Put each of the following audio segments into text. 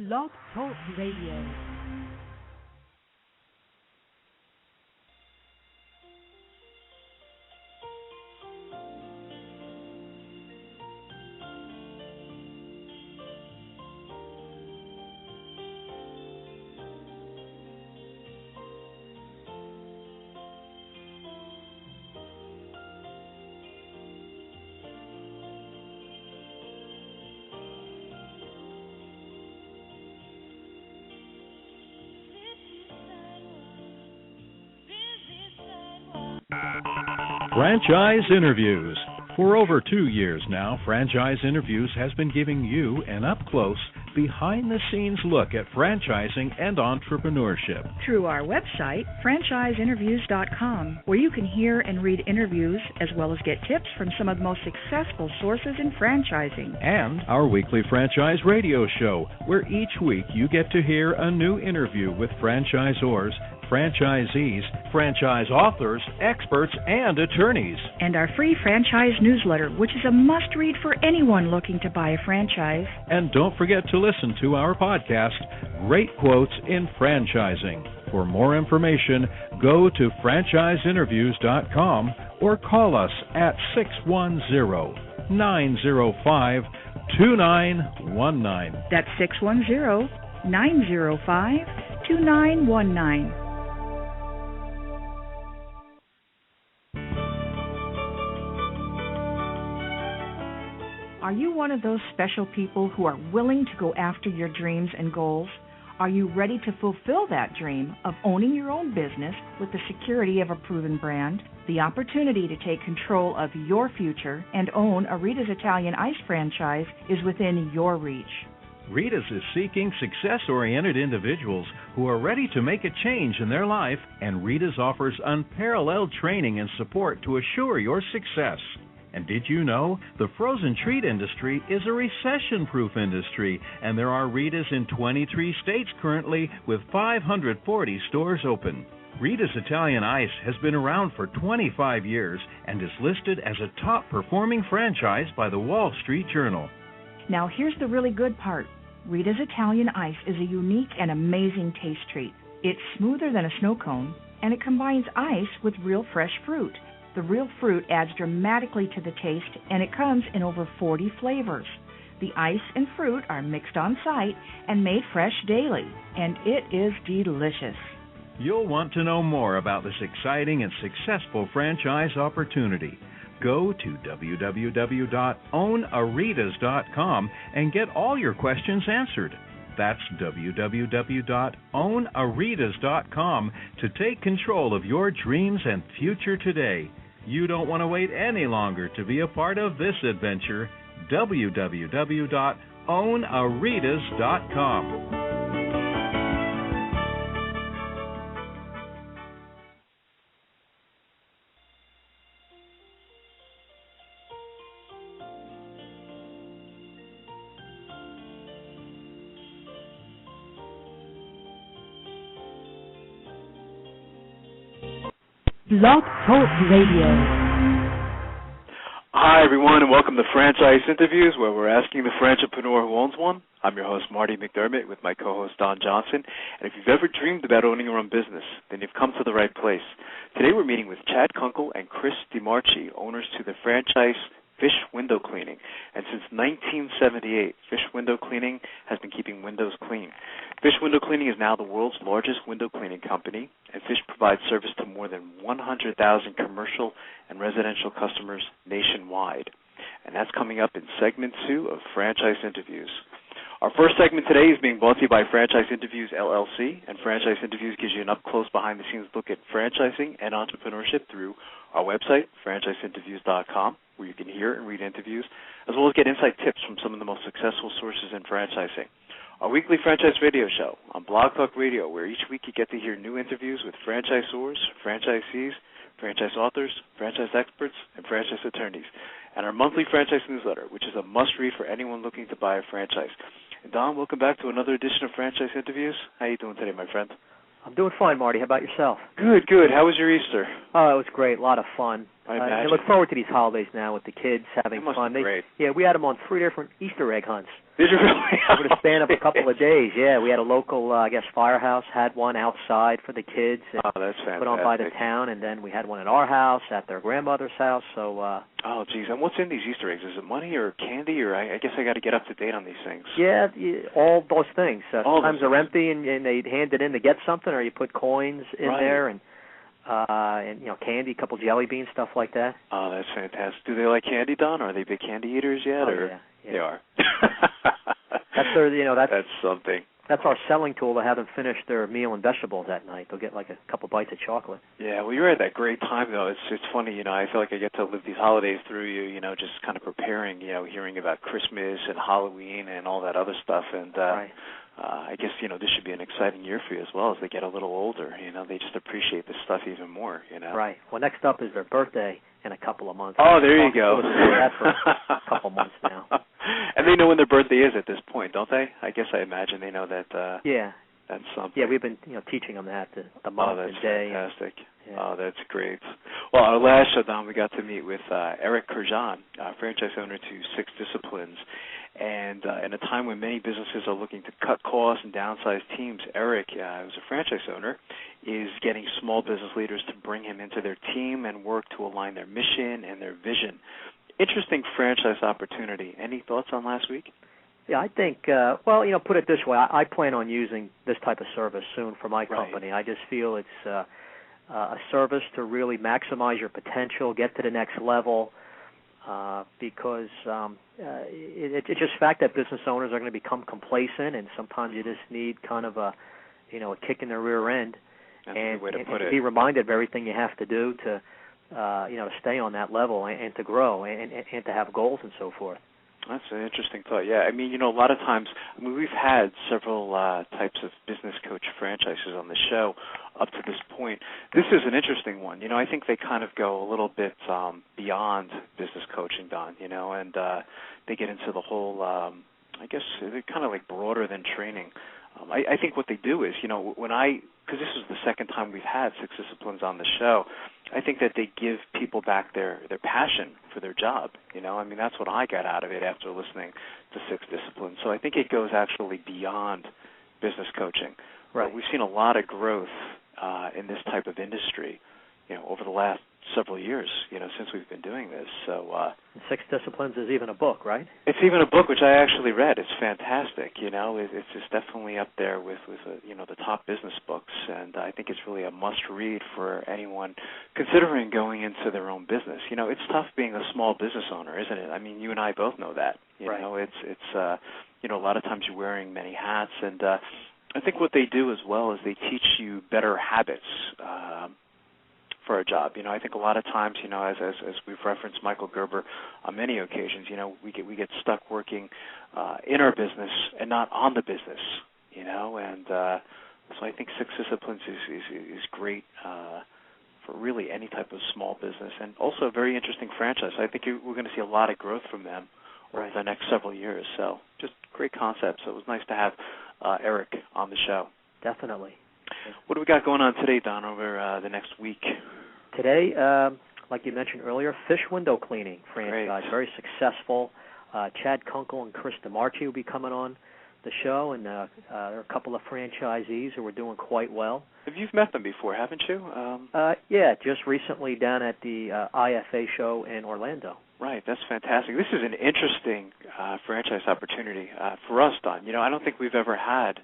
Blog Talk Radio. Franchise Interviews. For over 2 years now, Franchise Interviews has been giving you an up-close, behind-the-scenes look at franchising and entrepreneurship. Through our website, franchiseinterviews.com, where you can hear and read interviews as well as get tips from some of the most successful sources in franchising. And our weekly franchise radio show, where each week you get to hear a new interview with franchisors, franchisees, franchise authors, experts, and attorneys. And our free franchise newsletter, which is a must-read for anyone looking to buy a franchise. And don't forget to listen to our podcast, Great Quotes in Franchising. For more information, go to franchiseinterviews.com or call us at 610-905-2919. That's 610-905-2919. Are you one of those special people who are willing to go after your dreams and goals? Are you ready to fulfill that dream of owning your own business with the security of a proven brand? The opportunity to take control of your future and own a Rita's Italian Ice franchise is within your reach. Rita's is seeking success-oriented individuals who are ready to make a change in their life, and Rita's offers unparalleled training and support to assure your success. And did you know the frozen treat industry is a recession-proof industry, and there are Rita's in 23 states currently with 540 stores open. Rita's Italian Ice has been around for 25 years and is listed as a top-performing franchise by the Wall Street Journal. Now here's the really good part. Rita's Italian Ice is a unique and amazing taste treat. It's smoother than a snow cone, and it combines ice with real fresh fruit. The real fruit adds dramatically to the taste, and it comes in over 40 flavors. The ice and fruit are mixed on site and made fresh daily, and it is delicious. You'll want to know more about this exciting and successful franchise opportunity. Go to www.ownaritas.com and get all your questions answered. That's www.ownaritas.com to take control of your dreams and future today. You don't want to wait any longer to be a part of this adventure. www.ownaritas.com. Blog Talk Radio. Hi, everyone, and welcome to Franchise Interviews, where we're asking the entrepreneur who owns one. I'm your host, Marty McDermott, with my co-host, Don Johnson. And if you've ever dreamed about owning your own business, then you've come to the right place. Today we're meeting with Chad Kunkel and Chris DiMarchi, owners to the franchise Fish Window Cleaning. And since 1978, Fish Window Cleaning has been keeping windows clean. Fish Window Cleaning is now the world's largest window cleaning company, and Fish provides service to more than 100,000 commercial and residential customers nationwide. And that's coming up in segment 2 of Franchise Interviews. Our first segment today is being brought to you by Franchise Interviews, LLC, and Franchise Interviews gives you an up-close, behind-the-scenes look at franchising and entrepreneurship through our website, franchiseinterviews.com, where you can hear and read interviews, as well as get inside tips from some of the most successful sources in franchising. Our weekly franchise radio show on Blog Talk Radio, where each week you get to hear new interviews with franchisors, franchisees, franchise authors, franchise experts, and franchise attorneys. And our monthly franchise newsletter, which is a must-read for anyone looking to buy a franchise. And Don, welcome back to another edition of Franchise Interviews. How are you doing today, my friend? I'm doing fine, Marty. How about yourself? Good, good. How was your Easter? Oh, it was great. A lot of fun. I look forward to these holidays now with the kids having fun. Great. Yeah, we had them on 3 different Easter egg hunts. Did you really? Over the span of a couple of days. Yeah, we had a local, firehouse had one outside for the kids. Oh, that's fantastic. Put on by the town, and then we had one at our house, at their grandmother's house. So. Oh, geez. And what's in these Easter eggs? Is it money or candy, or I guess I got to get up to date on these things. Yeah, all those things. Sometimes they're empty, and they hand it in to get something, or you put coins in there, and candy, a couple jelly beans, stuff like that. Oh, that's fantastic. Do they like candy, Don? Are they big candy eaters yet? Yeah. They are. That's something. That's our selling tool to have them finish their meal and vegetables that night. They'll get like a couple bites of chocolate. Yeah, well, you're at that great time, though. It's funny, I feel like I get to live these holidays through you, just kind of preparing, hearing about Christmas and Halloween and all that other stuff. And right. I guess, this should be an exciting year for you as well as they get a little older. They just appreciate this stuff even more, Right. Well, next up is their birthday in a couple of months. Oh, there you go. That for a couple months now. And they know when their birthday is at this point, don't they? I guess I imagine they know that. Yeah. That's something. Yeah, we've been teaching them that the month and day. Oh, that's fantastic. Yeah. Oh, that's great. Well, our last show, Don, we got to meet with Eric Kurjan, franchise owner to Six Disciplines. And in a time when many businesses are looking to cut costs and downsize teams, Eric, who's a franchise owner, is getting small business leaders to bring him into their team and work to align their mission and their vision. Interesting franchise opportunity. Any thoughts on last week? Yeah, I think, put it this way. I plan on using this type of service soon for my company. Right. I just feel it's a service to really maximize your potential, get to the next level, because it's just fact that business owners are going to become complacent, and sometimes you just need kind of a kick in the rear end. That's a good way to put it. Be reminded of everything you have to do to stay on that level and to grow and to have goals and so forth. That's an interesting thought. Yeah, a lot of times, we've had several types of business coach franchises on the show up to this point. This is an interesting one. I think they kind of go a little bit beyond business coaching, Don, and they get into the whole, I guess, they're kind of like broader than training. I think what they do is, because this is the second time we've had Six Disciplines on the show, I think that they give people back their passion for their job. That's what I got out of it after listening to Six Disciplines. So I think it goes actually beyond business coaching. Right. We've seen a lot of growth in this type of industry, over the last several years, since we've been doing this. So Six Disciplines is even a book, right? It's even a book which I actually read. It's fantastic. It's just definitely up there with the top business books, and I think it's really a must-read for anyone considering going into their own business. It's tough being a small business owner, isn't it? You and I both know that. Right. It's a lot of times you're wearing many hats, and I think what they do as well is they teach you better habits for a job. I think a lot of times, as we've referenced Michael Gerber on many occasions, we get stuck working in our business and not on the business, and so I think Six Disciplines is great for really any type of small business, and also a very interesting franchise. I think we're going to see a lot of growth from them over the next several years. So just great concept. So it was nice to have Eric on the show. Definitely. What do we got going on today, Don, over the next week? Today, like you mentioned earlier, fish window cleaning franchise, very successful. Chad Kunkel and Chris DeMarchi will be coming on the show, and there are a couple of franchisees who are doing quite well. You've met them before, haven't you? Yeah, just recently down at the IFA show in Orlando. Right, that's fantastic. This is an interesting franchise opportunity for us, Don. I don't think we've ever had,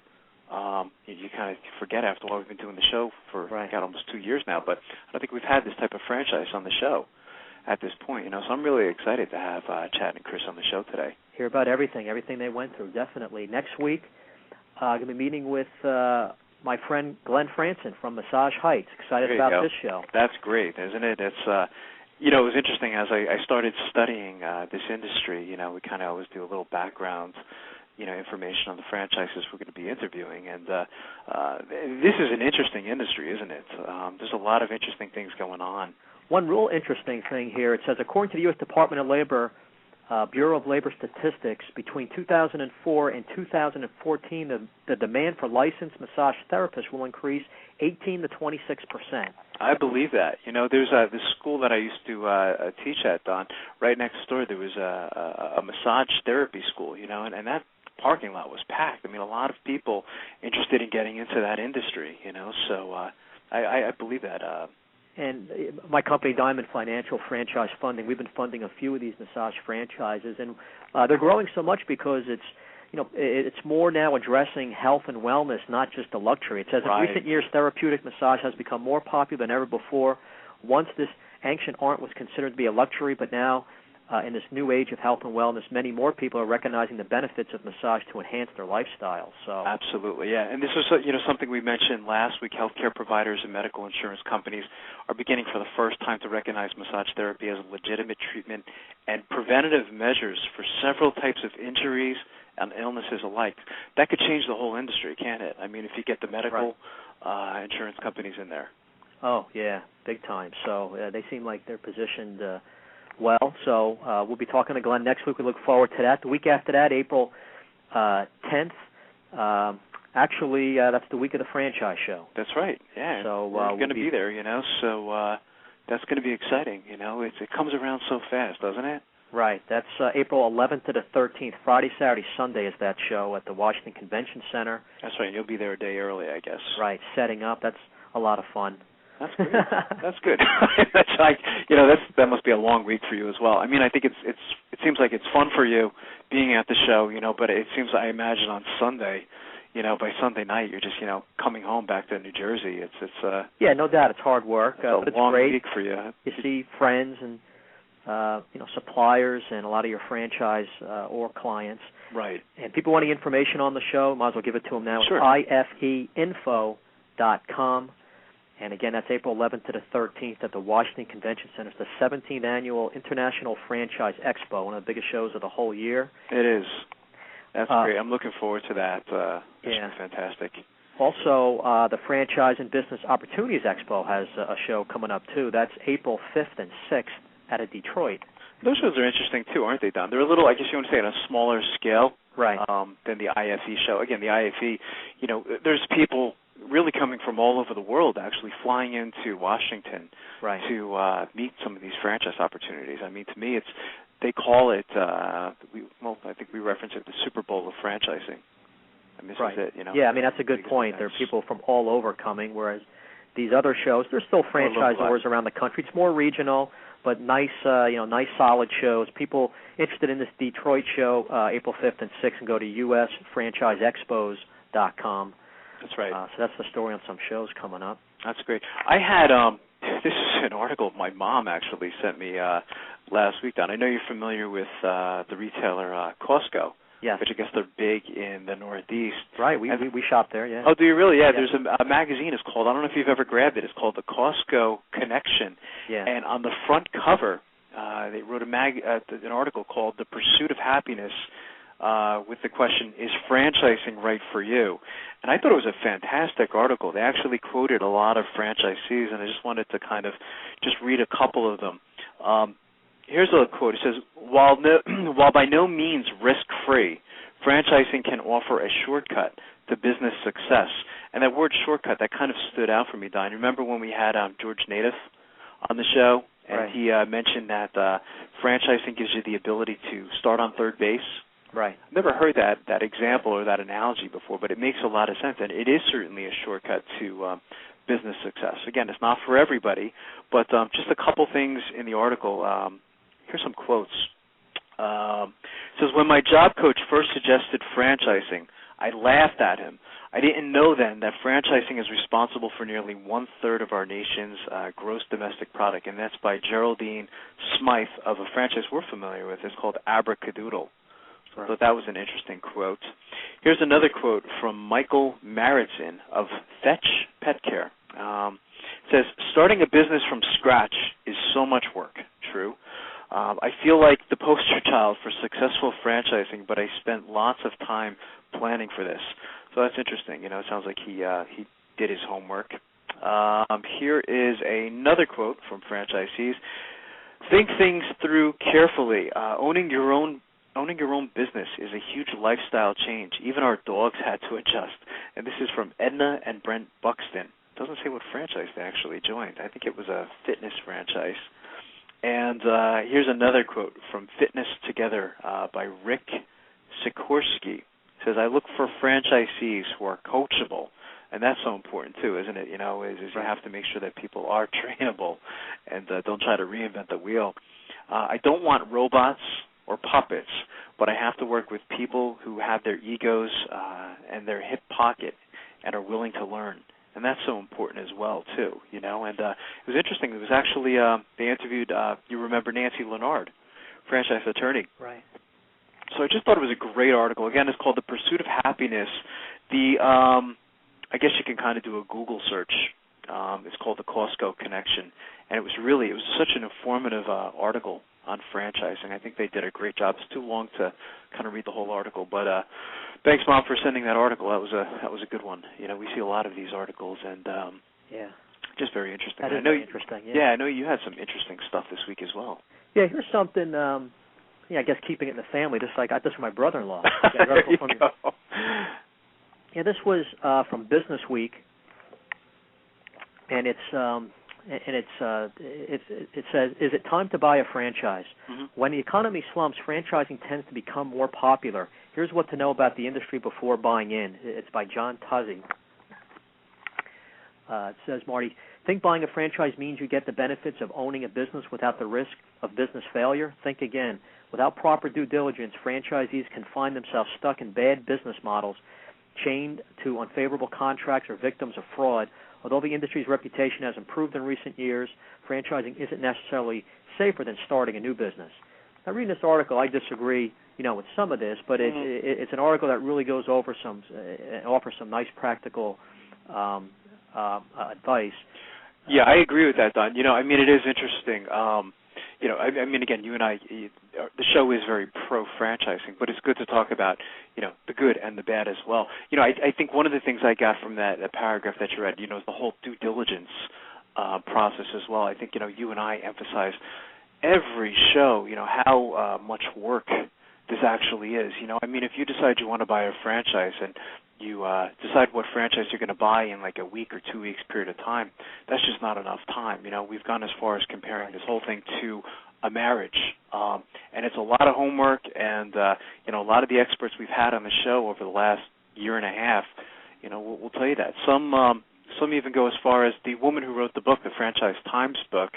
you kind of forget after a while, we've been doing the show for almost 2 years now, but I don't think we've had this type of franchise on the show at this point. So I'm really excited to have Chad and Chris on the show today. Hear about everything they went through, definitely. Next week, I'm going to be meeting with my friend Glenn Franson from Massage Heights. Excited about this show. That's great, isn't it? It's it was interesting as I started studying this industry. We kind of always do a little background, information on the franchises we're going to be interviewing, and this is an interesting industry, isn't it? There's a lot of interesting things going on. One real interesting thing here, it says, according to the U.S. Department of Labor, Bureau of Labor Statistics, between 2004 and 2014, the demand for licensed massage therapists will increase 18 to 26%. I believe that. There's this school that I used to teach at, Don. Right next door, there was a massage therapy school, and that parking lot was packed. I mean, a lot of people interested in getting into that industry, so I believe that. And my company, Diamond Financial Franchise Funding, we've been funding a few of these massage franchises, and they're growing so much because it's more now addressing health and wellness, not just a luxury. It says in recent years, therapeutic massage has become more popular than ever before. Once this ancient art was considered to be a luxury, but now in this new age of health and wellness, many more people are recognizing the benefits of massage to enhance their lifestyle. So absolutely, yeah. And this is something we mentioned last week. Healthcare providers and medical insurance companies are beginning for the first time to recognize massage therapy as a legitimate treatment and preventative measures for several types of injuries and illnesses alike. That could change the whole industry, can't it? I mean, if you get the medical insurance companies in there. Oh, yeah, big time. So they seem like they're positioned well. So we'll be talking to Glenn next week. We look forward to that. The week after that, April 10th, actually, that's the week of the franchise show. That's right, yeah. So we're going to be there, so that's going to be exciting. It comes around so fast, doesn't it? Right. That's April 11th to the 13th. Friday, Saturday, Sunday is that show at the Washington Convention Center. That's right. You'll be there a day early, I guess. Right. Setting up. That's a lot of fun. That's good. That's good. That's like that must be a long week for you as well. I mean, I think it seems like it's fun for you being at the show, but it seems, I imagine, on Sunday, by Sunday night you're just coming home back to New Jersey. It's yeah, no doubt it's hard work, but it's long great. Week for you. You see friends and suppliers and a lot of your franchise or clients. Right. And people wanting information on the show, might as well give it to them now. Sure. It's ifeinfo.com. And again, that's April 11th to the 13th at the Washington Convention Center. It's the 17th Annual International Franchise Expo, one of the biggest shows of the whole year. It is. That's great. I'm looking forward to that. It's fantastic. Also, the Franchise and Business Opportunities Expo has a show coming up, too. That's April 5th and 6th out of Detroit. Those shows are interesting, too, aren't they, Don? They're a little, I guess you want to say, on a smaller scale than the IFE show. Again, the IFE, there's people really coming from all over the world, actually flying into Washington to meet some of these franchise opportunities. I mean, to me, they call it, I think we reference it, the Super Bowl of franchising. And this is it, Yeah, I mean, that's a good point. There are people from all over coming, whereas these other shows, there's still franchisors around the country. It's more regional, but nice, nice solid shows. People interested in this Detroit show, April 5th and 6th, and go to usfranchiseexpos.com. That's right. So that's the story on some shows coming up. That's great. I had this is an article my mom actually sent me last week, Don. I know you're familiar with the retailer Costco. Yes. Which I guess they're big in the Northeast. Right. We shop there, yeah. Oh, do you really? Yeah. There's a magazine. It's called, I don't know if you've ever grabbed it. It's called the Costco Connection. Yeah. And on the front cover, they wrote an article called "The Pursuit of Happiness," with the question, "Is franchising right for you?" And I thought it was a fantastic article. They actually quoted a lot of franchisees, and I just wanted to kind of just read a couple of them. Here's a quote. It says, while by no means risk-free, franchising can offer a shortcut to business success. And that word shortcut, that kind of stood out for me, Don. You remember when we had George Native on the show? And he mentioned that franchising gives you the ability to start on third base. Right. I've never heard that example or that analogy before, but it makes a lot of sense, and it is certainly a shortcut to business success. Again, it's not for everybody, but just a couple things in the article. Here's some quotes. It says, when my job coach first suggested franchising, I laughed at him. I didn't know then that franchising is responsible for nearly one-third of our nation's gross domestic product, and that's by Geraldine Smythe of a franchise we're familiar with. It's called Abracadoodle. So I thought that was an interesting quote. Here's another quote from Michael Maritzin of Fetch Pet Care. It says, starting a business from scratch is so much work. True. I feel like the poster child for successful franchising, but I spent lots of time planning for this. So that's interesting. It sounds like he did his homework. Here is another quote from franchisees. Think things through carefully. Owning your own business is a huge lifestyle change. Even our dogs had to adjust. And this is from Edna and Brent Buxton. It doesn't say what franchise they actually joined. I think it was a fitness franchise. And here's another quote from Fitness Together by Rick Sikorsky. It says, I look for franchisees who are coachable. And that's so important, too, isn't it? You know, is you have to make sure that people are trainable and don't try to reinvent the wheel. I don't want robots or puppets, but I have to work with people who have their egos and their hip pocket and are willing to learn. And that's so important as well, too, you know. And it was interesting. It was actually, they interviewed, you remember Nancy Leonard, franchise attorney. Right. So I just thought it was a great article. Again, it's called The Pursuit of Happiness. I guess you can kind of do a Google search. It's called The Costco Connection. And it was such an informative article on franchising. I think they did a great job. It's too long to kind of read the whole article, but thanks, Mom, for sending that article. That was a good one. You know, we see a lot of these articles, and just very interesting. That is very interesting. Yeah, I know you had some interesting stuff this week as well. Yeah, here's something. I guess keeping it in the family. Just like I got this from my brother-in-law. There you go. Yeah, this was from Business Week, and it says, is it time to buy a franchise? Mm-hmm. When the economy slumps, franchising tends to become more popular. Here's what to know about the industry before buying in. It's by John Tuzzi. It says, Marty, think buying a franchise means you get the benefits of owning a business without the risk of business failure? Think again. Without proper due diligence, franchisees can find themselves stuck in bad business models, chained to unfavorable contracts, or victims of fraud. Although the industry's reputation has improved in recent years, franchising isn't necessarily safer than starting a new business. Now, reading this article, I disagree, with some of this, but it's an article that really goes over offers some nice practical advice. Yeah, I agree with that, Don. It is interesting. Again, you and I, the show is very pro-franchising, but it's good to talk about, the good and the bad as well. I think one of the things I got from that paragraph that you read, is the whole due diligence process as well. I think, you and I emphasize every show, how much work this actually is. If you decide you want to buy a franchise and you decide what franchise you're going to buy in like a week or 2 weeks period of time, that's just not enough time. We've gone as far as comparing this whole thing to a marriage. And it's a lot of homework, and, a lot of the experts we've had on the show over the last year and a half, we'll tell you that. Some even go as far as the woman who wrote the book, the Franchise Times book.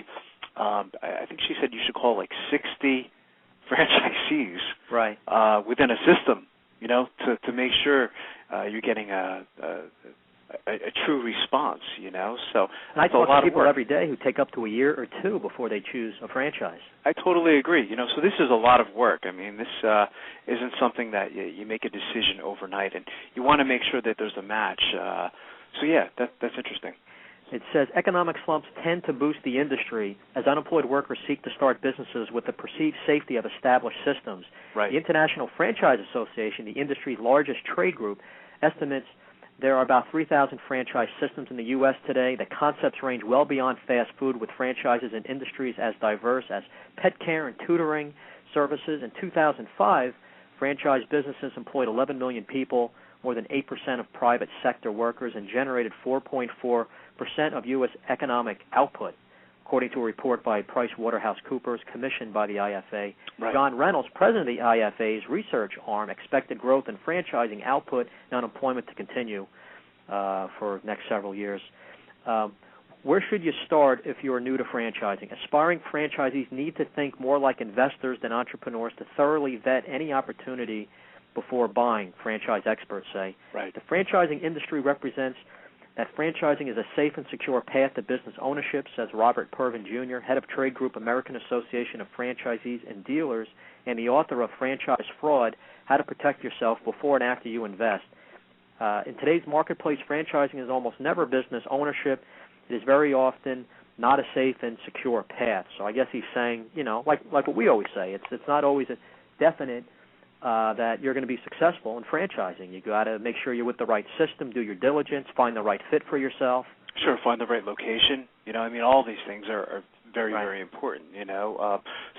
I think she said you should call like 60 franchisees within a system, to make sure you're getting a true response, So and I talk to people every day who take up to a year or two before they choose a franchise. I totally agree. So this is a lot of work. This isn't something that you make a decision overnight, and you want to make sure that there's a match. That's interesting. It says economic slumps tend to boost the industry as unemployed workers seek to start businesses with the perceived safety of established systems. Right. The International Franchise Association, the industry's largest trade group, estimates there are about 3,000 franchise systems in the U.S. today. The concepts range well beyond fast food, with franchises in industries as diverse as pet care and tutoring services. In 2005, franchise businesses employed 11 million people, more than 8% of private sector workers, and generated 4.4% of U.S. economic output, according to a report by PricewaterhouseCoopers commissioned by the IFA. Right. John Reynolds, president of the IFA's research arm, expected growth in franchising output and unemployment to continue for the next several years. Where should you start if you are new to franchising? Aspiring franchisees need to think more like investors than entrepreneurs to thoroughly vet any opportunity before buying, franchise experts say. Right. The franchising industry represents that franchising is a safe and secure path to business ownership, says Robert Pervin Jr., head of Trade Group American Association of Franchisees and Dealers and the author of Franchise Fraud, How to Protect Yourself Before and After You Invest. In today's marketplace, franchising is almost never business ownership. It is very often not a safe and secure path. So I guess he's saying, like what we always say, it's not always a definite that you're going to be successful in franchising. You got to make sure you're with the right system, do your diligence, find the right fit for yourself. Sure, find the right location. All these things are very, Right. very important,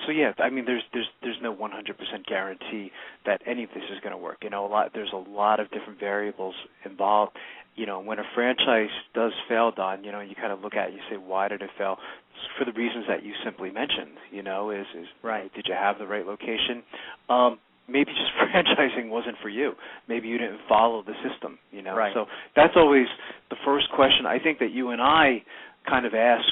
So yeah, I mean, there's no 100% guarantee that any of this is going to work. There's a lot of different variables involved. When a franchise does fail, Don, you kind of look at it, you say, why did it fail? For the reasons that you simply mentioned, is right. Did you have the right location? Maybe just franchising wasn't for you. Maybe you didn't follow the system, Right. So that's always the first question I think that you and I kind of ask,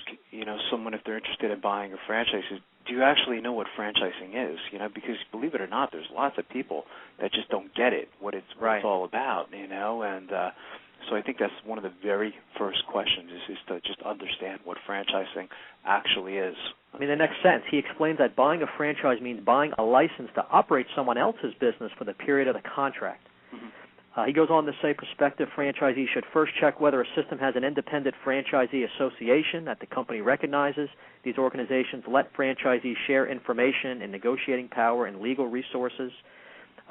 someone if they're interested in buying a franchise is, do you actually know what franchising is? Because believe it or not, there's lots of people that just don't get it, what it's all about, and so I think that's one of the very first questions is to just understand what franchising actually is. I mean, the next sentence, he explains that buying a franchise means buying a license to operate someone else's business for the period of the contract. Mm-hmm. He goes on to say prospective franchisees should first check whether a system has an independent franchisee association that the company recognizes. These organizations let franchisees share information and negotiating power and legal resources.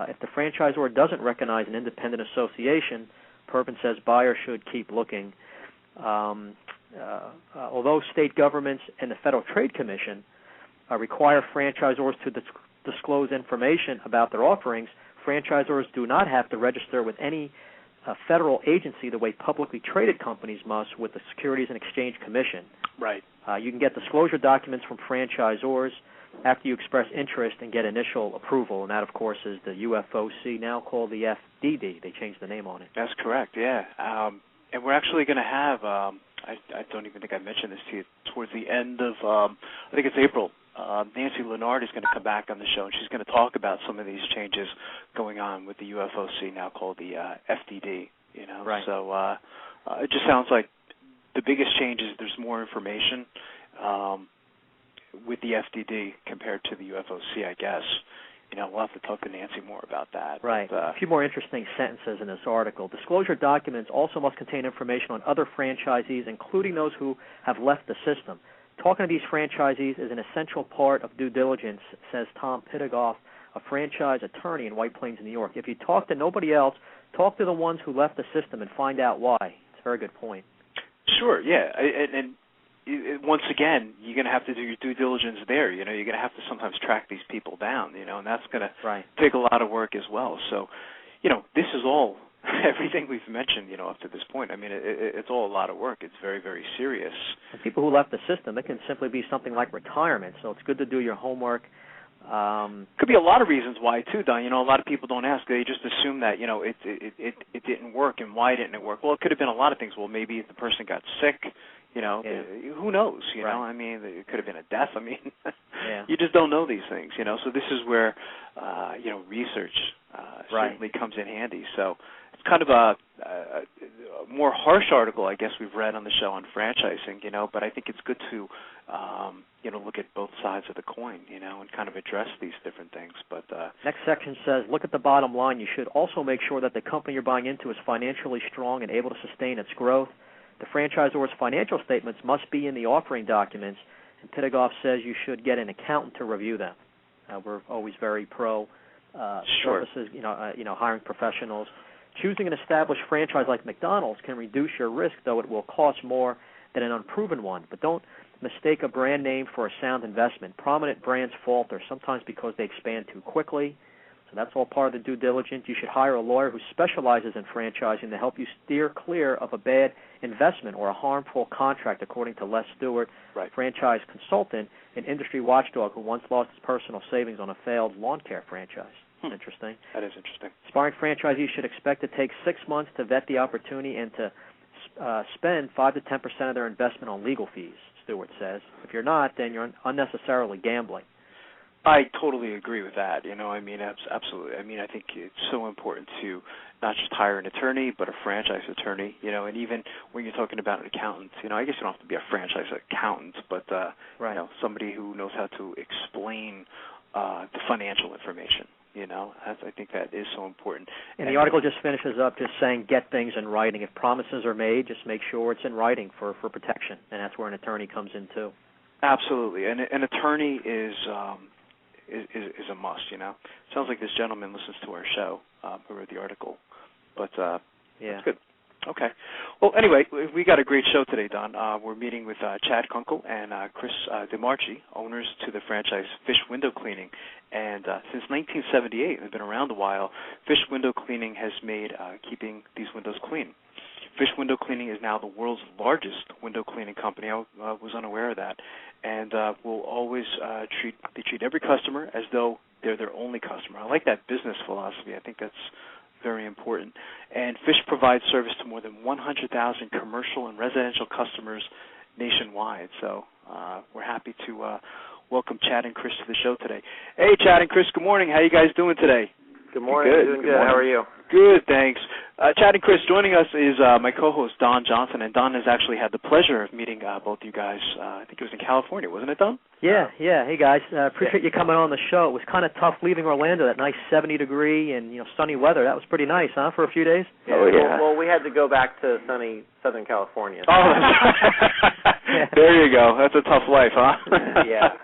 If the franchisor doesn't recognize an independent association, Pervin says buyers should keep looking. Although state governments and the Federal Trade Commission require franchisors to disclose information about their offerings, franchisors do not have to register with any federal agency the way publicly traded companies must with the Securities and Exchange Commission. Right. You can get disclosure documents from franchisors after you express interest and get initial approval, and that, of course, is the UFOC, now called the FDD. They changed the name on it. That's correct, yeah. And we're actually going to have, I don't even think I mentioned this to you, towards the end of, I think it's April, Nancy Leonard is going to come back on the show, and she's going to talk about some of these changes going on with the UFOC, now called the FDD. Right. So it just sounds like the biggest change is there's more information with the FDD compared to the UFOC, I guess. We'll have to talk to Nancy more about that. Right. But, a few more interesting sentences in this article. Disclosure documents also must contain information on other franchisees, including those who have left the system. Talking to these franchisees is an essential part of due diligence, says Tom Pittigoff, a franchise attorney in White Plains, New York. If you talk to nobody else, talk to the ones who left the system and find out why. It's a very good point. Sure, yeah. And once again, you're going to have to do your due diligence there. You're going to have to sometimes track these people down, and that's going to take a lot of work as well. So, this is all, everything we've mentioned, up to this point. I mean, it's all a lot of work. It's very, very serious. And people who left the system, it can simply be something like retirement, so it's good to do your homework. Could be a lot of reasons why, too, Don. A lot of people don't ask. They just assume that, it didn't work, and why didn't it work? Well, it could have been a lot of things. Well, maybe the person got sick. Who knows? You know, I mean, it could have been a death. I mean, you just don't know these things. So this is where, research certainly comes in handy. So it's kind of a more harsh article, I guess, we've read on the show on franchising. But I think it's good to, look at both sides of the coin, and kind of address these different things. But next section says, look at the bottom line. You should also make sure that the company you're buying into is financially strong and able to sustain its growth. The franchisor's financial statements must be in the offering documents, and Pittigoff says you should get an accountant to review them. We're always very pro services, hiring professionals. Choosing an established franchise like McDonald's can reduce your risk, though it will cost more than an unproven one. But don't mistake a brand name for a sound investment. Prominent brands falter, sometimes because they expand too quickly. So that's all part of the due diligence. You should hire a lawyer who specializes in franchising to help you steer clear of a bad investment or a harmful contract, according to Les Stewart, franchise consultant and industry watchdog who once lost his personal savings on a failed lawn care franchise. Interesting. That is interesting. Aspiring franchisees should expect to take 6 months to vet the opportunity and to spend 5 to 10% of their investment on legal fees, Stewart says. If you're not, then you're unnecessarily gambling. I totally agree with that. Absolutely. I think it's so important to not just hire an attorney, but a franchise attorney. And even when you're talking about an accountant, I guess you don't have to be a franchise accountant, but somebody who knows how to explain the financial information. I think that is so important. And the article just finishes up just saying get things in writing. If promises are made, just make sure it's in writing for protection, and that's where an attorney comes in too. Absolutely. And an attorney is a must, Sounds like this gentleman listens to our show, who wrote the article. But that's good. Okay. Well, anyway, we got a great show today, Don. We're meeting with Chad Kunkel and Chris DeMarchi, owners to the franchise Fish Window Cleaning. And since 1978, they've been around a while, Fish Window Cleaning has made keeping these windows clean. Fish Window Cleaning is now the world's largest window cleaning company. I was unaware of that. And will always treat every customer as though they're their only customer. I like that business philosophy. I think that's very important. And Fish provides service to more than 100,000 commercial and residential customers nationwide. So we're happy to welcome Chad and Chris to the show today. Hey, Chad and Chris, good morning. How you guys doing today? Good morning. Good. Doing good. How are you? Good, thanks. Chad and Chris, joining us is my co-host, Don Johnson, and Don has actually had the pleasure of meeting both you guys. I think it was in California, wasn't it, Don? Yeah. Hey, guys. Appreciate you coming on the show. It was kind of tough leaving Orlando, that nice 70-degree and sunny weather. That was pretty nice, huh, for a few days? Oh, yeah. Well, we had to go back to sunny Southern California. Oh, there you go. That's a tough life, huh? Yeah.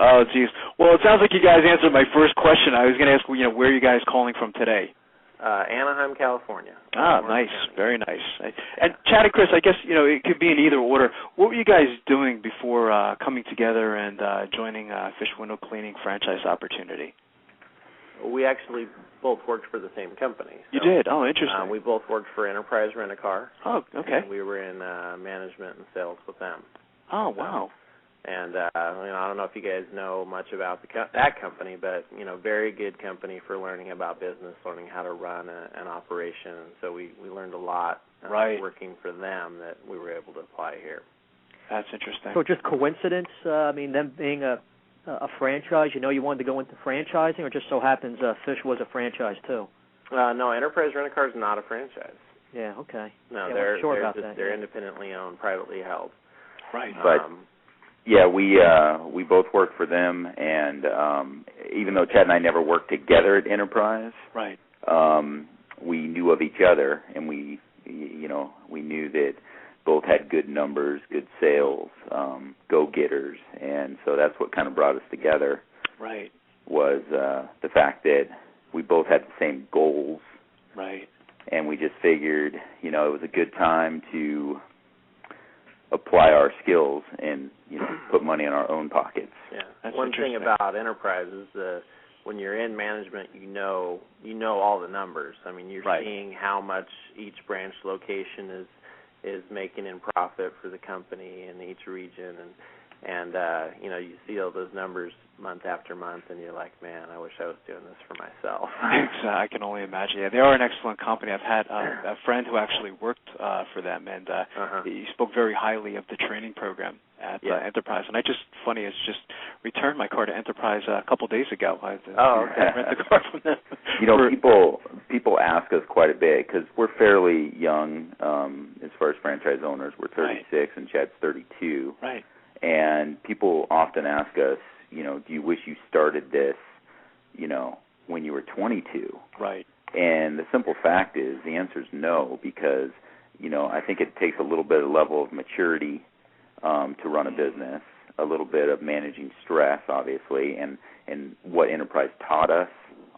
Oh, geez. Well, it sounds like you guys answered my first question. I was going to ask, where are you guys calling from today? Anaheim, California. Ah, nice. Very nice. And Chad and Chris, I guess, it could be in either order. What were you guys doing before coming together and joining Fish Window Cleaning franchise opportunity? We actually both worked for the same company. So, you did? Oh, interesting. We both worked for Enterprise Rent-A-Car. Oh, okay. And we were in management and sales with them. Oh, wow. And I don't know if you guys know much about that company, but very good company for learning about business, learning how to run an operation. And so we learned a lot working for them that we were able to apply here. That's interesting. So just coincidence? Them being a franchise, you wanted to go into franchising, or just so happens Fish was a franchise too? No, Enterprise Rent-A-Car is not a franchise. Yeah. Okay. No, they're independently owned, privately held. Right. But yeah, we both worked for them, and even though Chad and I never worked together at Enterprise, right, we knew of each other, and we knew that both had good numbers, good sales, go-getters, and so that's what kind of brought us together. Right. Was the fact that we both had the same goals. Right. And we just figured, it was a good time to apply our skills and put money in our own pockets. Yeah. That's one thing about Enterprise is when you're in management, you know all the numbers. I mean, you're seeing how much each branch location is making in profit for the company in each region, and you see all those numbers month after month, and you're like, man, I wish I was doing this for myself. I can only imagine. Yeah, they are an excellent company. I've had a friend who actually worked for them, and he spoke very highly of the training program at Enterprise. And I just returned my car to Enterprise a couple of days ago. I rent the car from them. People ask us quite a bit because we're fairly young as far as franchise owners. We're 36 and Chad's 32. Right. And people often ask us, do you wish you started this, when you were 22? Right. And the simple fact is, the answer is no, because, I think it takes a little bit of level of maturity to run a business, a little bit of managing stress, obviously, and what Enterprise taught us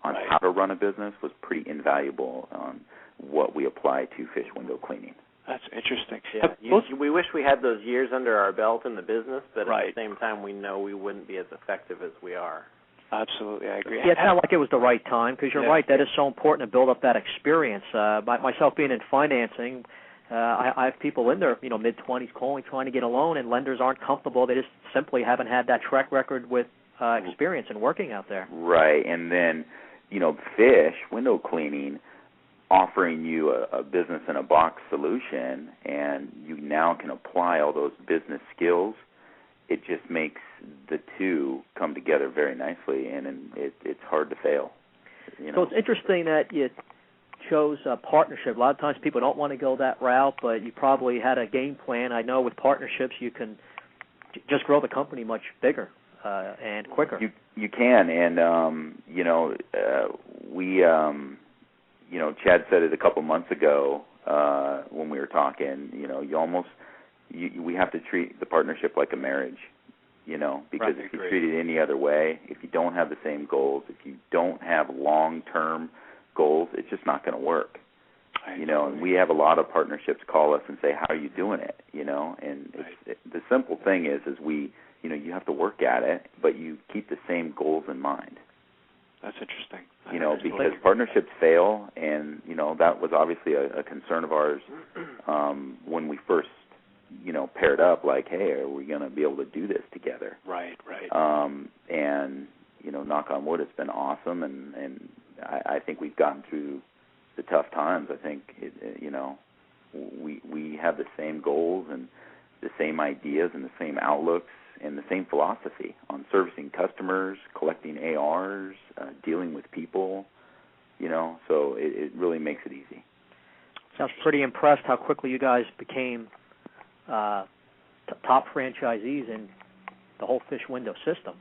on how to run a business was pretty invaluable on what we apply to Fish Window Cleaning. That's interesting. Yeah. We wish we had those years under our belt in the business, but at the same time, we know we wouldn't be as effective as we are. Absolutely, I agree. Yeah, it sounded like it was the right time, because you're right, that is so important to build up that experience. Myself being in financing, I have people in their mid-20s calling, trying to get a loan, and lenders aren't comfortable. They just simply haven't had that track record with experience in working out there. Right, and then, Fish Window Cleaning, offering you a business-in-a-box solution, and you now can apply all those business skills. It just makes the two come together very nicely, and it's hard to fail. So it's interesting that you chose a partnership. A lot of times people don't want to go that route, but you probably had a game plan. I know with partnerships you can just grow the company much bigger and quicker. You can, and Chad said it a couple months ago when we were talking. We have to treat the partnership like a marriage. Because if you treat it any other way, if you don't have the same goals, if you don't have long-term goals, it's just not going to work. And we have a lot of partnerships call us and say, how are you doing it, and the simple thing is we, you have to work at it, but you keep the same goals in mind. That's interesting. Because partnerships fail, and, that was obviously a concern of ours when we first, paired up, like, hey, are we going to be able to do this together? Right. And, knock on wood, it's been awesome, and I think we've gotten through the tough times. I think, we have the same goals and the same ideas and the same outlooks and the same philosophy on servicing customers, collecting ARs, dealing with people, so it really makes it easy. I was pretty impressed how quickly you guys became top franchisees in the whole fish window system.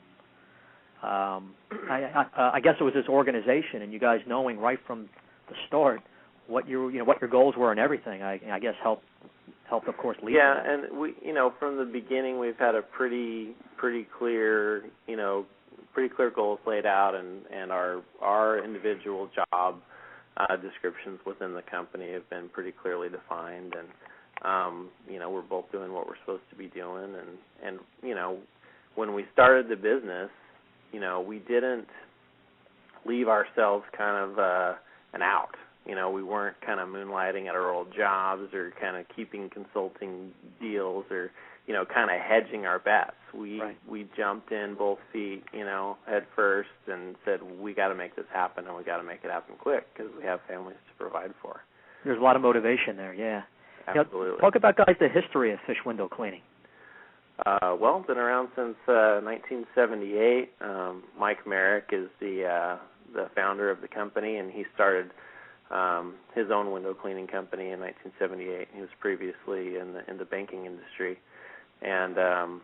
I guess it was this organization and you guys knowing right from the start what your goals were and everything. I guess helped of course lead. Yeah, to that. and we from the beginning we've had a pretty clear goals laid out, and our individual job descriptions within the company have been pretty clearly defined, and we're both doing what we're supposed to be doing, and when we started the business, we didn't leave ourselves kind of an out. We weren't kind of moonlighting at our old jobs or kind of keeping consulting deals or, kind of hedging our bets. We jumped in both feet, head first and said, we got to make this happen, and we got to make it happen quick because we have families to provide for. There's a lot of motivation there, yeah. Absolutely. Talk about, guys, the history of fish window cleaning. Well, been around since 1978. Mike Merrick is the founder of the company, and he started his own window cleaning company in 1978. He was previously in the banking industry, and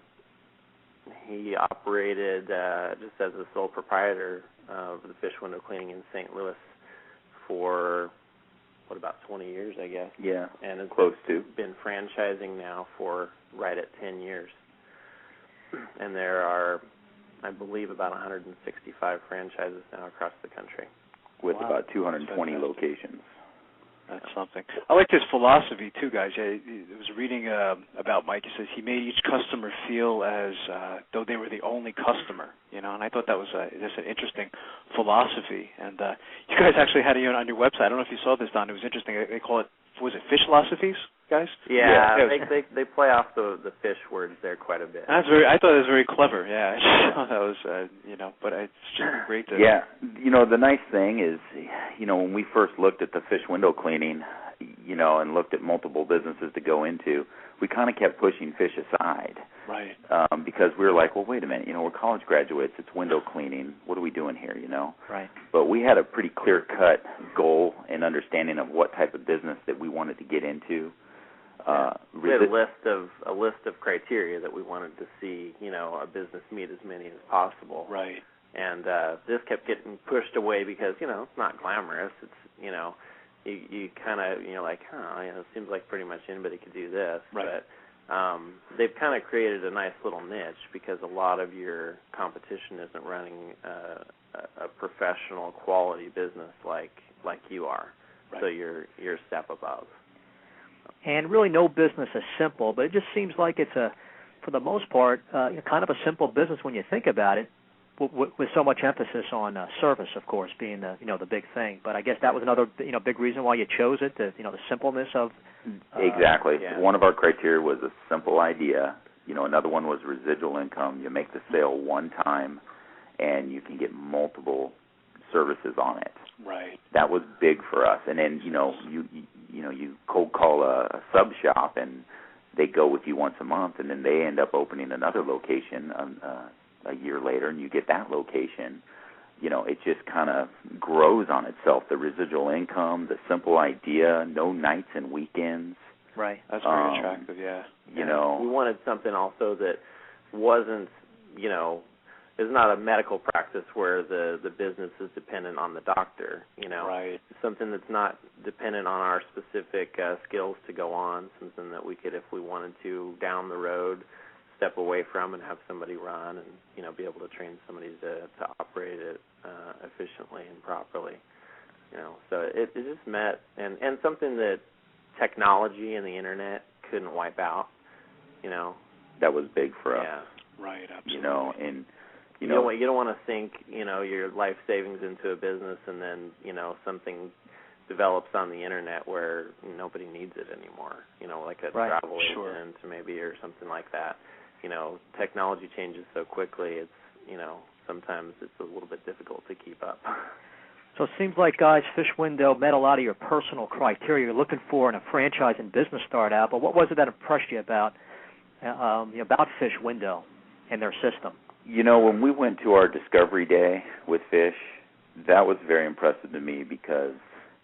he operated just as a sole proprietor of the fish window cleaning in St. Louis for about 20 years, I guess. Yeah, and it's close to. Been franchising now for right at 10 years. And there are, I believe, about 165 franchises now across the country. With about 220 locations. That's something. I like his philosophy, too, guys. I was reading about Mike. He says he made each customer feel as though they were the only customer, and I thought that was just an interesting philosophy. And you guys actually had it on your website. I don't know if you saw this, Don. It was interesting. They call it, was it fish philosophies, guys? Yeah. They play off the fish words there quite a bit. I thought it was very clever. Yeah, that was but it's just great to. Yeah, the nice thing is, when we first looked at the fish window cleaning, and looked at multiple businesses to go into, we kind of kept pushing fish aside. Right. Because we were like, well, wait a minute, we're college graduates. It's window cleaning. What are we doing here, Right. But we had a pretty clear-cut goal and understanding of what type of business that we wanted to get into. We had a list of criteria that we wanted to see, a business meet as many as possible. Right. And this kept getting pushed away because, it's not glamorous. It's, you kind of, like, it seems like pretty much anybody could do this. Right. But they've kind of created a nice little niche because a lot of your competition isn't running a professional quality business like you are. Right. So you're a step above. And really no business is simple, but it just seems like it's for the most part, kind of a simple business when you think about it, with so much emphasis on service, of course, being the big thing. But I guess that was another big reason why you chose it, the simpleness of. Exactly. Yeah. One of our criteria was a simple idea. Another one was residual income. You make the sale one time, and you can get multiple services on it. Right. That was big for us. And then you cold call a sub shop, and they go with you once a month, and then they end up opening another location a year later, and you get that location. It just kind of grows on itself. The residual income, the simple idea, no nights and weekends. Right. That's very attractive, yeah. We wanted something also that wasn't, is not a medical practice where the business is dependent on the doctor, Right. Something that's not dependent on our specific skills to go on, something that we could, if we wanted to, down the road, step away from and have somebody run and, be able to train somebody to operate it efficiently and properly. So it just met, and something that technology and the internet couldn't wipe out. That was big for us. Yeah. Right. Absolutely. And you don't want to sink your life savings into a business, and then something develops on the internet where nobody needs it anymore. Like a travel agent maybe, or something like that. Technology changes so quickly. It's sometimes it's a little bit difficult to keep up. So it seems like, guys, Fish Window met a lot of your personal criteria you're looking for in a franchise and business startup. But what was it that impressed you about Fish Window and their system? When we went to our discovery day with Fish, that was very impressive to me, because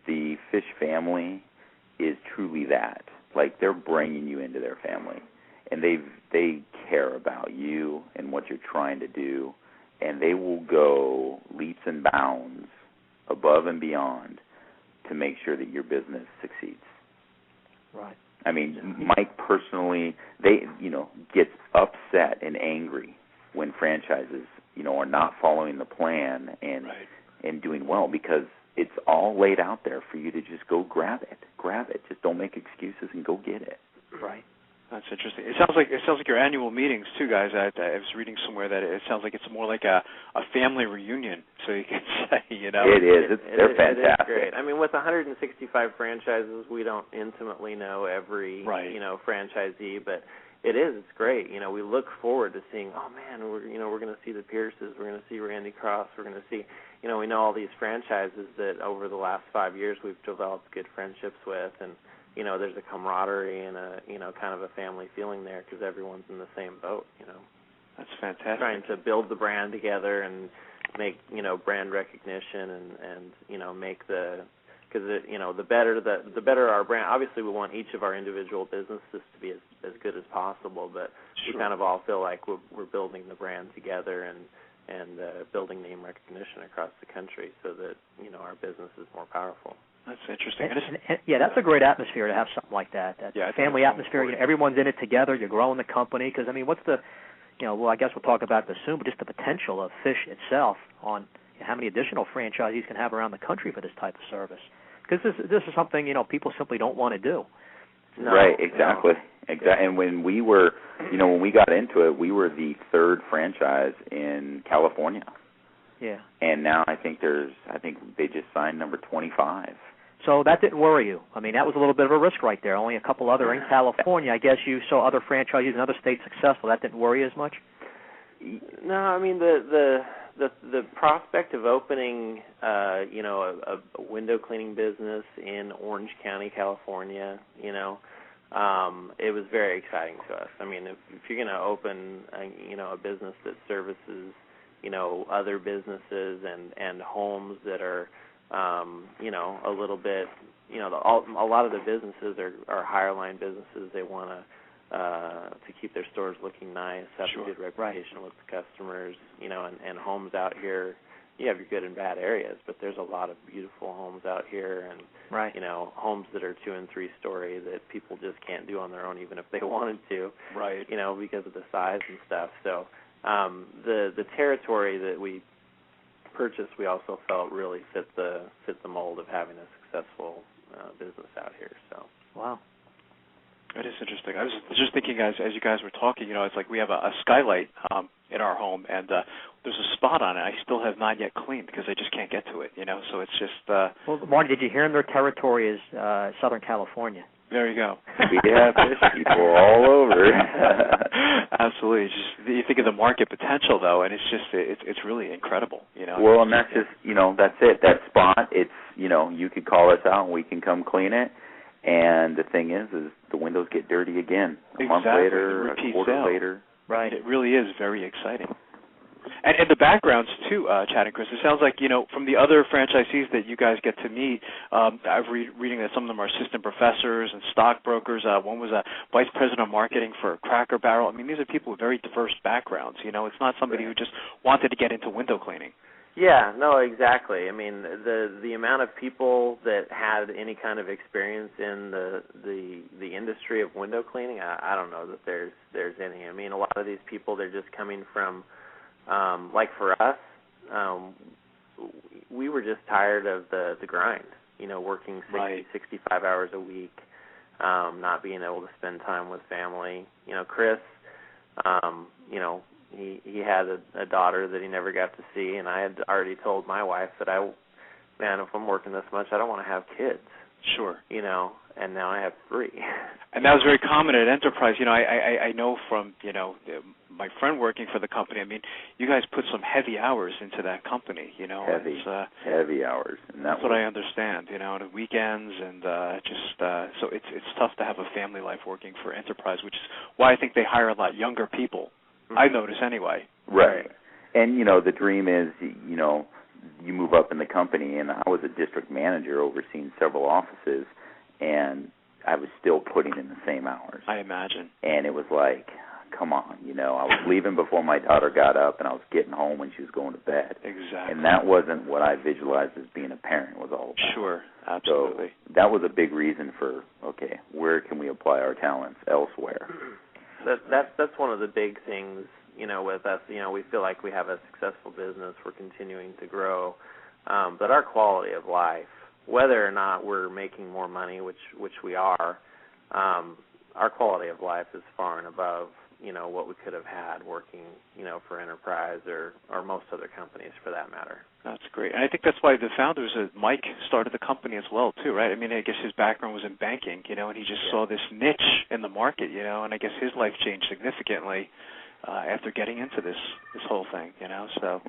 the Fish family is truly that. Like, they're bringing you into their family, and they care about you and what you're trying to do, and they will go leaps and bounds above and beyond to make sure that your business succeeds. Right. I mean, Mike personally, gets upset and angry when franchises, are not following the plan and doing well, because it's all laid out there for you to just go grab it. Just don't make excuses and go get it. Right. That's interesting. It sounds like your annual meetings too, guys. I was reading somewhere that it sounds like it's more like a family reunion. So you can say, It is. They're fantastic. It is great. I mean, with 165 franchises, we don't intimately know every franchisee, but it's great. We look forward to seeing. Oh man, we're going to see the Pierces. We're going to see Randy Cross. We're going to see. We know all these franchises that over the last 5 years we've developed good friendships with, and there's a camaraderie and a kind of a family feeling there, because everyone's in the same boat. That's fantastic. Trying to build the brand together and make brand recognition and make the, because the better our brand. Obviously, we want each of our individual businesses to be as good as possible, but we kind of all feel like we're building the brand together and building name recognition across the country, so that our business is more powerful. That's interesting. That's a great atmosphere to have something like that. Family atmosphere. Everyone's in it together. You're growing the company. Because what's the, I guess we'll talk about this soon, but just the potential of Fish itself on how many additional franchisees can have around the country for this type of service. Because this is something people simply don't want to do. Right. Exactly. And when we were, when we got into it, we were the third franchise in California. Yeah. And now I think they just signed number 25. So that didn't worry you. I mean, that was a little bit of a risk right there. Only a couple other in California. I guess you saw other franchisees in other states successful. That didn't worry you as much? No, I mean the prospect of opening a window cleaning business in Orange County, California, it was very exciting to us. I mean, if you're going to open a business that services other businesses and homes that are a little bit, a lot of the businesses are higher line businesses. They want to keep their stores looking nice, have a good reputation with the customers, and homes out here. You have your good and bad areas, but there's a lot of beautiful homes out here, and homes that are 2- and 3-story that people just can't do on their own, even if they wanted to, because of the size and stuff. So the territory that we purchased, we also felt really fit the mold of having a successful business out here. So wow. It is interesting. I was just thinking, guys, as you guys were talking, it's like we have a skylight in our home, and there's a spot on it I still have not yet cleaned because I just can't get to it, So it's just... Well, Marty, did you hear their territory is Southern California? There you go. We have fish people all over. Absolutely. You think of the market potential, though, and it's really incredible, Well, and that's just, that's it. That spot, it's, you could call us out and we can come clean it. And the thing is the windows get dirty again a month later, a quarter later. Right. It really is very exciting. And the backgrounds, too, Chad and Chris, it sounds like, from the other franchisees that you guys get to meet, I've reading that some of them are assistant professors and stockbrokers. One was a vice president of marketing for Cracker Barrel. I mean, these are people with very diverse backgrounds. It's not somebody who just wanted to get into window cleaning. Yeah, no, exactly. I mean, the amount of people that had any kind of experience in the industry of window cleaning, I don't know that there's any. I mean, a lot of these people, they're just coming from, like for us, we were just tired of the grind, working 60, 65 hours a week, not being able to spend time with family. Chris, he had a daughter that he never got to see, and I had already told my wife that if I'm working this much, I don't want to have kids. Sure. And now I have 3. And that was very common at Enterprise. I know from, my friend working for the company, you guys put some heavy hours into that company, Heavy hours. And that's what I understand, the weekends and so it's tough to have a family life working for Enterprise, which is why I think they hire a lot younger people. Mm-hmm. I notice anyway. Right. And, the dream is, you move up in the company, and I was a district manager overseeing several offices, and I was still putting in the same hours. I imagine. And it was like, come on, I was leaving before my daughter got up, and I was getting home when she was going to bed. Exactly. And that wasn't what I visualized as being a parent was all about. Sure, absolutely. So that was a big reason for, okay, where can we apply our talents elsewhere? That's one of the big things, with us. We feel like we have a successful business. We're continuing to grow. But our quality of life, whether or not we're making more money, which we are, our quality of life is far and above, what we could have had working, for Enterprise or most other companies for that matter. That's great. And I think that's why the founders, Mike, started the company as well, too, right? I guess his background was in banking, and he just saw this niche in the market, and I guess his life changed significantly after getting into this whole thing, so.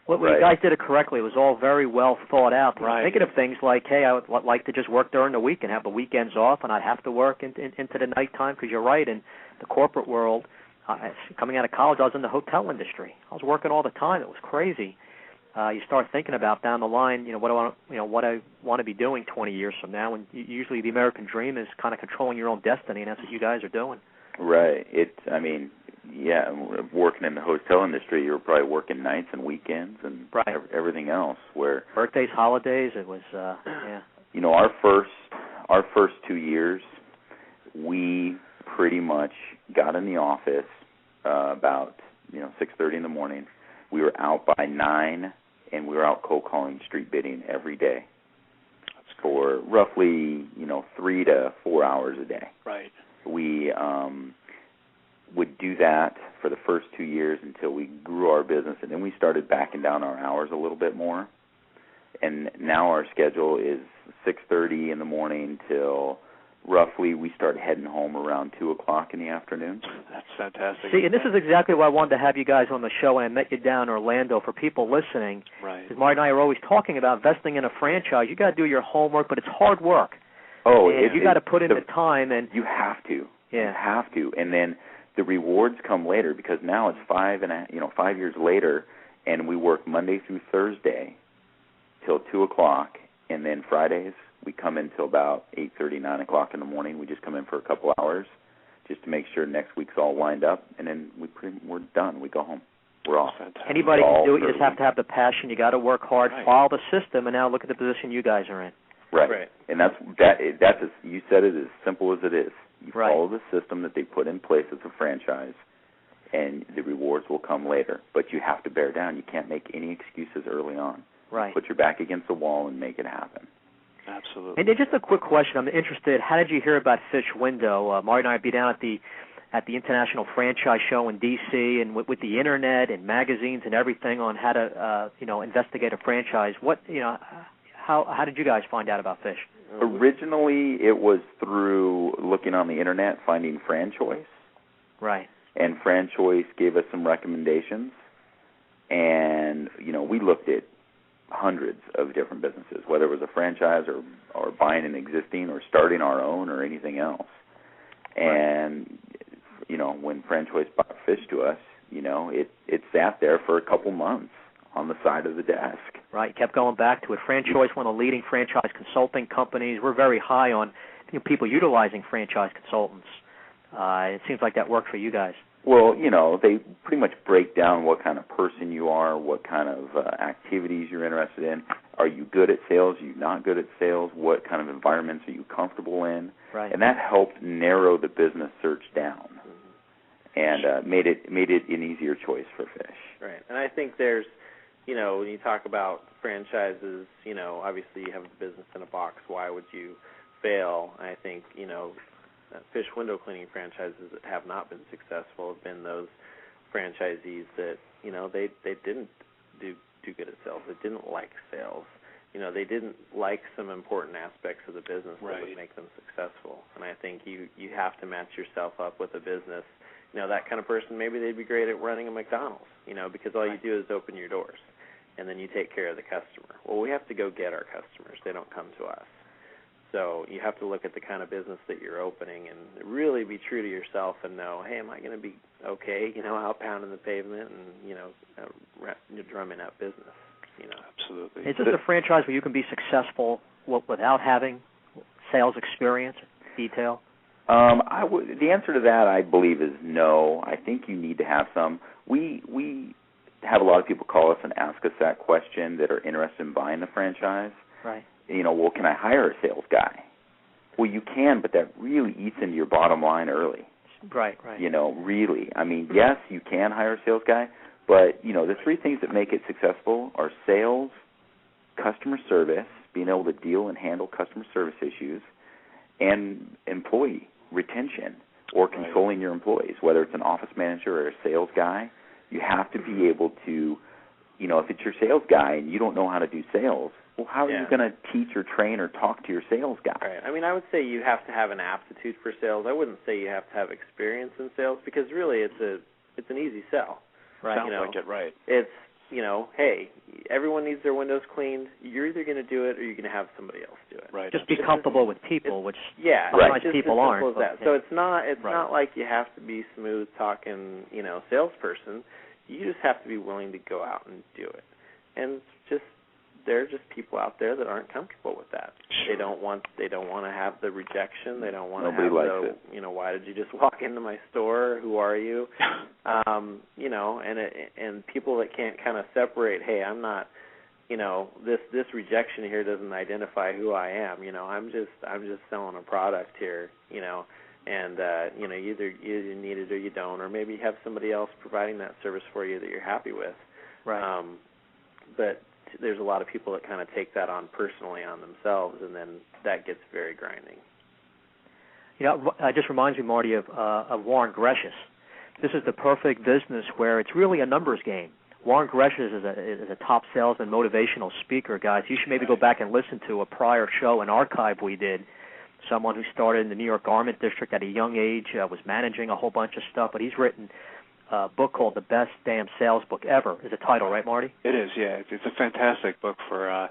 Well, you guys did it correctly. It was all very well thought out. Right. Thinking of things like, hey, I would like to just work during the week and have the weekends off, and I'd have to work into the nighttime, because you're right, in the corporate world, coming out of college, I was in the hotel industry. I was working all the time. It was crazy. You start thinking about down the line, what I want to be doing 20 years from now, and usually the American dream is kind of controlling your own destiny, and that's what you guys are doing. Right. Working in the hotel industry, you were probably working nights and weekends and everything else. Where birthdays, holidays, it was our first 2 years, we pretty much got in the office about 6:30 in the morning. We were out by 9, and we were out cold calling, street bidding every day for roughly 3 to 4 hours a day. Right. We would do that for the first 2 years until we grew our business, and then we started backing down our hours a little bit more. And now our schedule is 6:30 in the morning till roughly we start heading home around 2 o'clock in the afternoon. That's fantastic. See, and this is exactly why I wanted to have you guys on the show when I met you down in Orlando for people listening. Right. Because Marty and I are always talking about investing in a franchise. You got to do your homework, but it's hard work. Oh, and you got to put in the time, and you have to. Yeah. You have to, and then the rewards come later, because now it's 5 years later, and we work Monday through Thursday till 2 o'clock, and then Fridays we come in till about 8:30, 9 o'clock in the morning. We just come in for a couple hours just to make sure next week's all lined up, and then we're done. We go home. We're off. Anybody can do it. You just have to have the passion. You got to work hard, follow the system, and now look at the position you guys are in. Right. And that's you said it as simple as it is. You follow the system that they put in place as a franchise, and the rewards will come later. But you have to bear down. You can't make any excuses early on. Right. Put your back against the wall and make it happen. Absolutely. And then just a quick question. I'm interested. How did you hear about Fish Window? Marty and I would be down at the International Franchise Show in D.C. and with the internet and magazines and everything on how to investigate a franchise. How did you guys find out about Fish? Originally, it was through looking on the internet, finding FranChoice. Right. And FranChoice gave us some recommendations, and we looked at hundreds of different businesses, whether it was a franchise or buying an existing or starting our own or anything else. And when FranChoice bought Fish to us, it sat there for a couple months on the side of the desk. Right, kept going back to it. FranChoice, one of the leading franchise consulting companies. We're very high on people utilizing franchise consultants. It seems like that worked for you guys. Well, they pretty much break down what kind of person you are, what kind of activities you're interested in. Are you good at sales? Are you not good at sales? What kind of environments are you comfortable in? Right. And that helped narrow the business search down, and made it an easier choice for Fish. Right, and I think there's when you talk about franchises, obviously you have the business in a box. Why would you fail? I think, fish window cleaning franchises that have not been successful have been those franchisees that, they didn't do good at sales. They didn't like sales. They didn't like some important aspects of the business that would make them successful. And I think you have to match yourself up with a business. That kind of person, maybe they'd be great at running a McDonald's, because all you do is open your doors, and then you take care of the customer. Well, we have to go get our customers. They don't come to us. So you have to look at the kind of business that you're opening and really be true to yourself and know, hey, am I going to be okay, out pounding the pavement and, drumming up business, Absolutely. Is this a franchise where you can be successful without having sales experience, detail? The answer to that, I believe, is no. I think you need to have some. We have a lot of people call us and ask us that question that are interested in buying the franchise. Right. Well, can I hire a sales guy? Well, you can, but that really eats into your bottom line early. Right. Really. I mean, yes, you can hire a sales guy, but, the three things that make it successful are sales, customer service, being able to deal and handle customer service issues, and employee retention or controlling your employees, whether it's an office manager or a sales guy. You have to be able to, if it's your sales guy and you don't know how to do sales, well, how are you going to teach or train or talk to your sales guy? Right. I mean, I would say you have to have an aptitude for sales. I wouldn't say you have to have experience in sales because really it's an easy sell. Right. Sounds like it, right. It's, hey, everyone needs their windows cleaned. You're either going to do it or you're going to have somebody else do it. Right. Just be comfortable with people, which sometimes people aren't. So it's not like you have to be smooth talking, salesperson. You just have to be willing to go out and do it. And there are just people out there that aren't comfortable with that. Sure. They don't want to have the rejection. They don't want to have why did you just walk into my store? Who are you? And people that can't kind of separate, hey, I'm not, this rejection here doesn't identify who I am. I'm just selling a product here, and either you need it or you don't, or maybe you have somebody else providing that service for you that you're happy with. Right. But there's a lot of people that kind of take that on personally on themselves, and then that gets very grinding. It just reminds me, Marty, of Warren Greshus. This is the perfect business where it's really a numbers game. Warren Greshus is a top salesman, motivational speaker, guys. You should maybe go back and listen to a prior show, an archive we did. Someone who started in the New York Garment District at a young age, was managing a whole bunch of stuff, but he's written a book called The Best Damn Sales Book Ever is the title, right, Marty? It is, yeah. It's a fantastic book for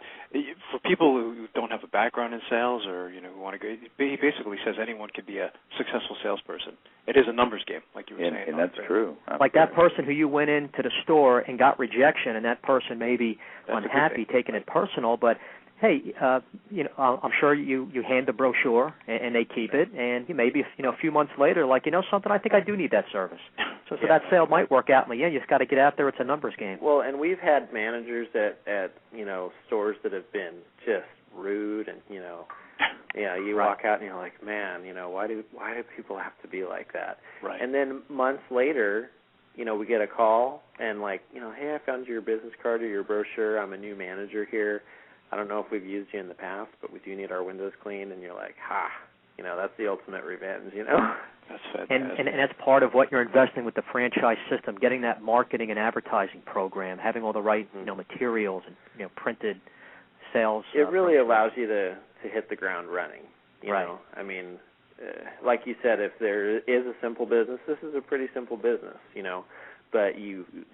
people who don't have a background in sales or, who want to go. He basically says anyone can be a successful salesperson. It is a numbers game, like you were saying. And that's true. Like that person who you went into the store and got rejection, and that person may be unhappy, taking it personal, but hey, I'm sure you hand the brochure and they keep it, and maybe a few months later, something, I think I do need that service. So that sale might work out. You just got to get out there. It's a numbers game. Well, and we've had managers at stores that have been just rude, and you walk out and you're like, man, why do people have to be like that? Right. And then months later, we get a call and hey, I found your business card or your brochure. I'm a new manager here. I don't know if we've used you in the past, but we do need our windows cleaned. And you're like, that's the ultimate revenge, That's fantastic. And that's part of what you're investing with the franchise system, getting that marketing and advertising program, having all the right materials and printed sales. It really allows you to hit the ground running. You know? I mean, like you said, if there is a simple business, this is a pretty simple business, But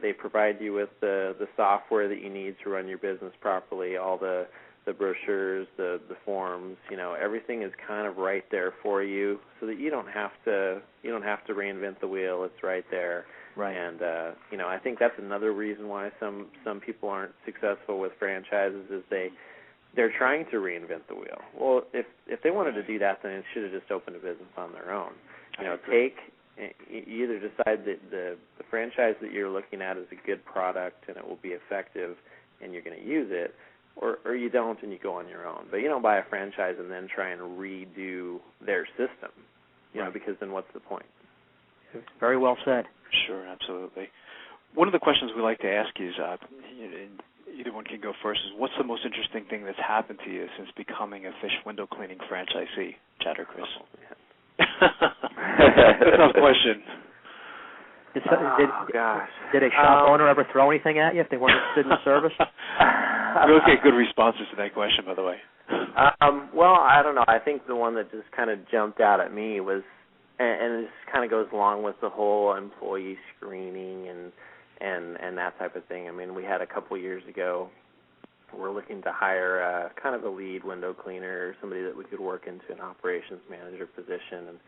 they provide you with the software that you need to run your business properly, all the brochures, the forms, everything is kind of right there for you, so that you don't have to reinvent the wheel. It's right there. Right. And I think that's another reason why some people aren't successful with franchises is they're trying to reinvent the wheel. Well, if they wanted to do that, then it should have just opened a business on their own. You either decide that the franchise that you're looking at is a good product and it will be effective and you're going to use it, or you don't and you go on your own. But you don't buy a franchise and then try and redo their system, because then what's the point? Very well said. Sure, absolutely. One of the questions we like to ask is, either one can go first, is what's the most interesting thing that's happened to you since becoming a fish window cleaning franchisee, Chad or Chris? Oh, yeah. Tough question. Did Gosh. a shop owner ever throw anything at you if they weren't interested in the service? We always get good responses to that question, by the way. Well, I don't know. I think the one that just kind of jumped out at me was, and this kind of goes along with the whole employee screening and that type of thing. I mean, we had a couple years ago, we're looking to hire kind of a lead window cleaner, somebody that we could work into an operations manager position, and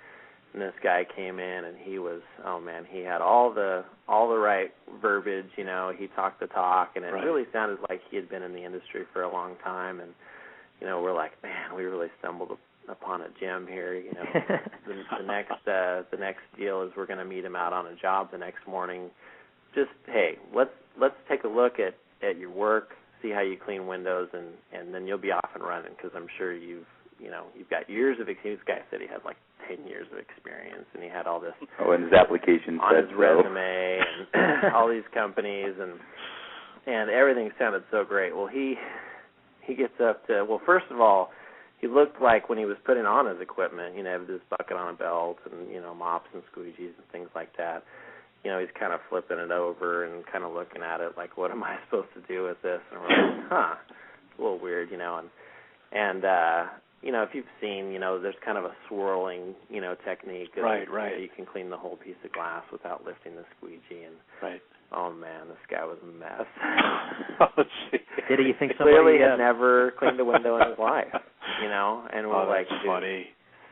this guy came in and he was, oh man, he had all the right verbiage, you know, he talked the talk, and it really sounded like he had been in the industry for a long time, and you know, we're like, man, we really stumbled upon a gem here, you know. the next deal is we're going to meet him out on a job the next morning. Just, hey, let's take a look at your work, see how you clean windows, and then you'll be off and running, because I'm sure you've got years of experience. This guy said he had like 10 years of experience, and he had all this and his application on his resume and all these companies, and everything sounded so great. Well, he gets up to, well, first of all, he looked like when he was putting on his equipment, you know, with his bucket on a belt and, you know, mops and squeegees and things like that. You know, he's kind of flipping it over and kind of looking at it like, what am I supposed to do with this? And we're like, it's a little weird, you know. And you know, if you've seen, you know, there's kind of a swirling, you know, technique. Right. You know, you can clean the whole piece of glass without lifting the squeegee. And oh man, this guy was a mess. Did he think somebody clearly had never cleaned a window in his life, you know? And we're like, funny.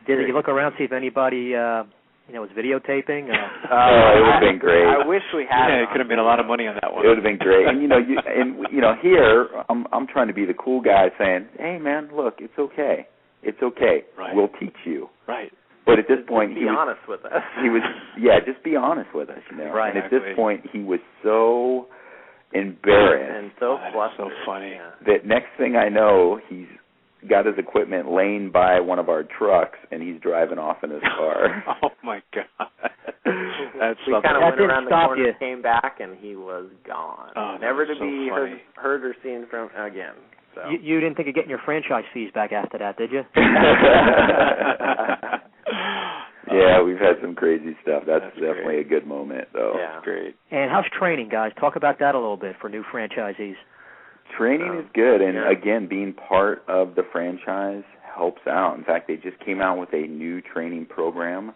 Did he look around see if anybody, you know, was videotaping? It would have been great. I wish we had. Yeah, it could have made a lot of money on that one. It would have been great. And here I'm trying to be the cool guy, saying, "Hey, man, look, it's okay. It's okay. Right. We'll teach you." Right. But at this point, be honest with us. He was, just be honest with us, you know. Right. And at this point, he was so embarrassed and so so flustered. funny. That next thing I know, he's got his equipment laying by one of our trucks, and he's driving off in his car. Oh my God! That's we kind of went around the corner, came back, and he was gone. Oh, never to so be funny. heard or seen from again. So. You didn't think of getting your franchise fees back after that, did you? Yeah, we've had some crazy stuff. That's definitely great. a good moment, though. Yeah, great. And how's training, guys? Talk about that a little bit for new franchisees. Training is good, and again, being part of the franchise helps out. In fact, they just came out with a new training program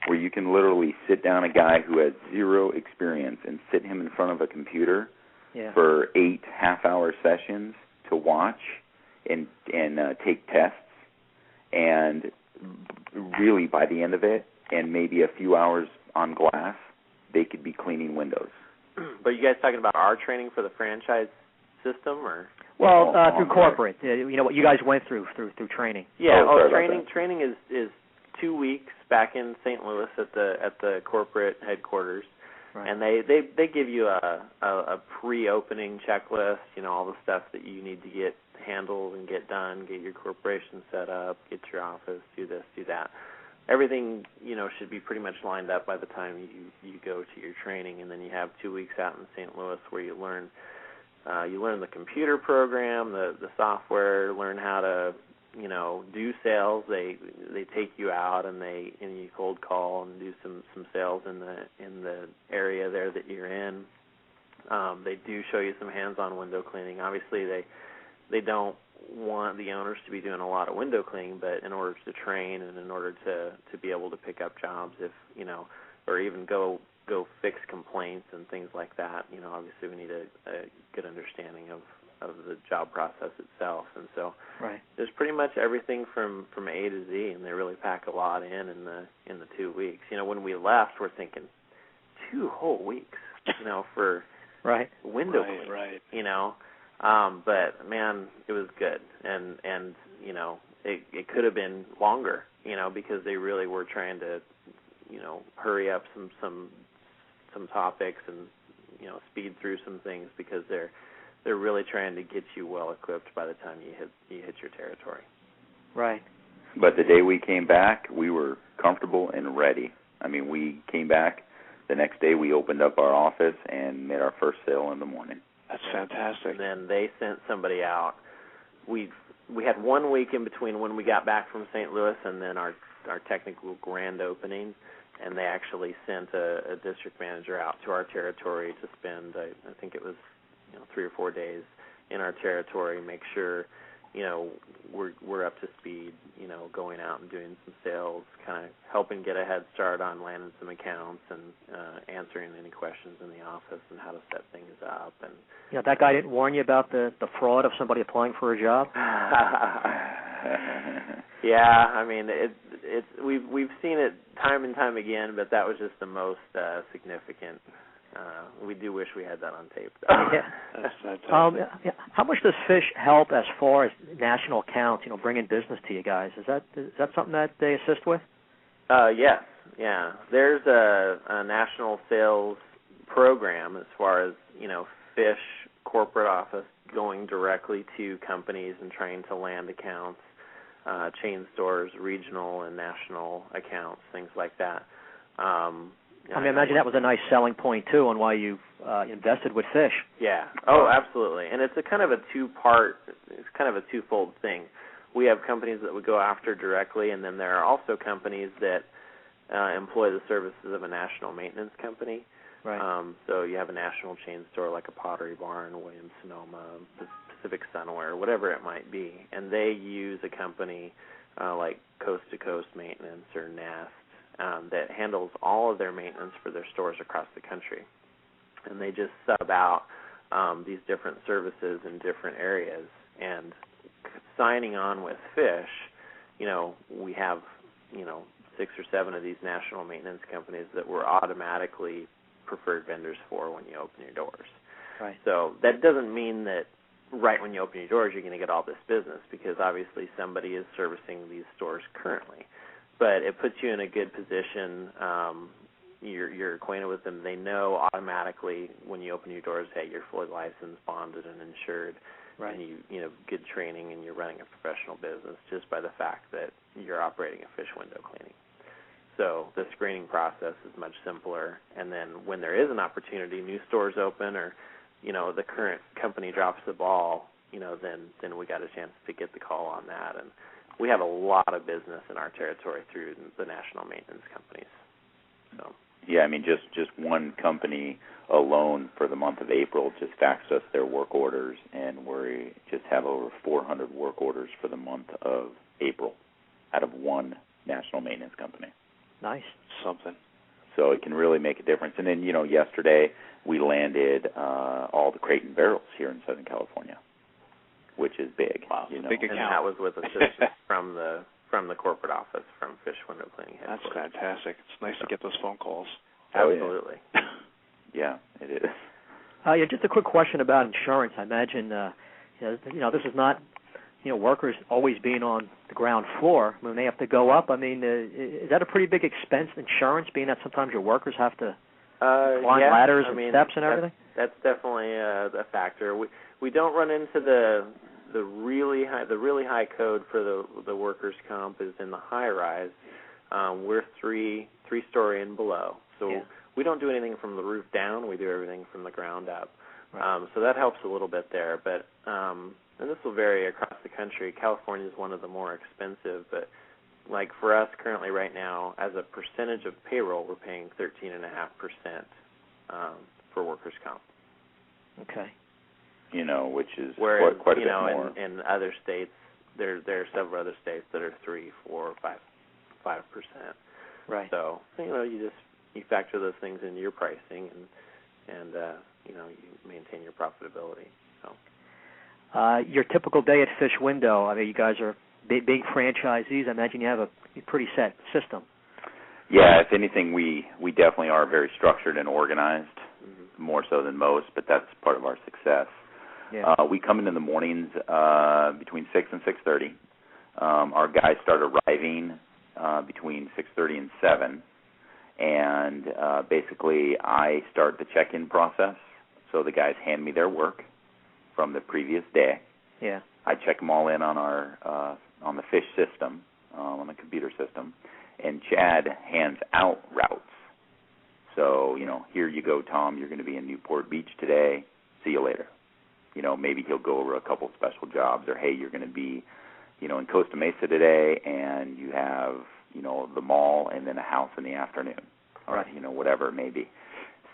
where you can literally sit down a guy who has zero experience and sit him in front of a computer for 8 half-hour sessions to watch and take tests, and really by the end of it, and maybe a few hours on glass, they could be cleaning windows. But you guys talking about our training for the franchise system, or? Well, through corporate, you know what you guys went through training. Yeah, training is 2 weeks back in St. Louis at the corporate headquarters. Right. And they give you a pre-opening checklist, you know, all the stuff that you need to get handled and get done, get your corporation set up, get your office, do this, do that. Everything, you know, should be pretty much lined up by the time you go to your training, and then you have 2 weeks out in St. Louis where you learn the computer program, the software, learn how to, you know, do sales. They take you out and you cold call and do some sales in the area there that you're in. They do show you some hands-on window cleaning. Obviously, they don't want the owners to be doing a lot of window cleaning, but in order to train and in order to be able to pick up jobs, if you know, or even go fix complaints and things like that, you know, obviously we need a good understanding of the job process itself. And so there's pretty much everything from A to Z, and they really pack a lot in the 2 weeks. You know, when we left, we're thinking 2 whole weeks, you know, for window cleaning, right. You know. But man, it was good, and you know, it could have been longer, you know, because they really were trying to, you know, hurry up some topics and, you know, speed through some things, because they're really trying to get you well equipped by the time you hit your territory. Right. But the day we came back, we were comfortable and ready. I mean, we came back the next day. We opened up our office and made our first sale in the morning. That's That's fantastic. And then they sent somebody out. We had 1 week in between when we got back from St. Louis and then our technical grand opening, and they actually sent a district manager out to our territory to spend, I think it was 3 or 4 days in our territory, make sure we're up to speed, going out and doing some sales, kind of helping get a head start on landing some accounts and answering any questions in the office and how to set things up. And that guy didn't warn you about the fraud of somebody applying for a job? Yeah, I mean we've seen it time and time again, but that was just the most significant. We do wish we had that on tape, though. Yeah. How much does Fish help as far as national accounts, bringing business to you guys? Is that something that they assist with? Yes. Yeah. There's a national sales program as far as, Fish corporate office going directly to companies and trying to land accounts, chain stores, regional and national accounts, things like that. I imagine that was a nice selling point, too, on why you invested with Fish. Yeah. Oh, absolutely. And it's kind of a twofold thing. We have companies that we go after directly, and then there are also companies that employ the services of a national maintenance company. Right. So you have a national chain store like a Pottery Barn, Williams-Sonoma, Pacific Sunwear, whatever it might be, and they use a company like Coast to Coast Maintenance or Nest, that handles all of their maintenance for their stores across the country. And they just sub out these different services in different areas. And signing on with Fish, we have, 6 or 7 of these national maintenance companies that we're automatically preferred vendors for when you open your doors. Right. So that doesn't mean that right when you open your doors you're going to get all this business, because obviously somebody is servicing these stores currently. But it puts you in a good position. You're acquainted with them. They know automatically when you open your doors, hey, you're fully licensed, bonded, and insured. Right. And you good training, and you're running a professional business just by the fact that you're operating a Fish window cleaning. So the screening process is much simpler. And then when there is an opportunity, new stores open, or the current company drops the ball, then we got a chance to get the call on that. And we have a lot of business in our territory through the national maintenance companies. So. Yeah, just one company alone for the month of April just faxed us their work orders, and we just have over 400 work orders for the month of April out of one national maintenance company. Nice. Something. So it can really make a difference. And then, yesterday we landed all the crate and barrels here in Southern California, which is big. Wow, big account. And that was with assistance from the corporate office from Fish Window Cleaning Headquarters. That's fantastic. It's nice to get those phone calls. Absolutely. Yeah, it is. Just a quick question about insurance. I imagine, this is not, workers always being on the ground floor when they have to go up. Is that a pretty big expense, insurance, being that sometimes your workers have to climb ladders and steps and everything? That's definitely a factor. We don't run into the really high code for the workers' comp is in the high rise. We're three story and below, so we don't do anything from the roof down. We do everything from the ground up. Right. So that helps a little bit there. But and this will vary across the country. California is one of the more expensive, but like for us currently right now, as a percentage of payroll, we're paying 13.5% for workers' comp. Okay. Which is whereas, quite a bit more. In other states, there are several other states that are 3%, 4%, 5%. Right. So you factor those things into your pricing, and you maintain your profitability. So. Your typical day at Fish Window. You guys are big franchisees. I imagine you have a pretty set system. Yeah, if anything, we definitely are very structured and organized, more so than most, but that's part of our success. Yeah. We come in the mornings between 6 and 6:30. Our guys start arriving between 6:30 and 7, and basically I start the check-in process. So the guys hand me their work from the previous day. Yeah. I check them all in on our on the Fish system, on the computer system, and Chad hands out routes. So, here you go, Tom. You're going to be in Newport Beach today. See you later. maybe he'll go over a couple special jobs, or hey, you're going to be, in Costa Mesa today, and you have, the mall and then a house in the afternoon, or right. Whatever it may be.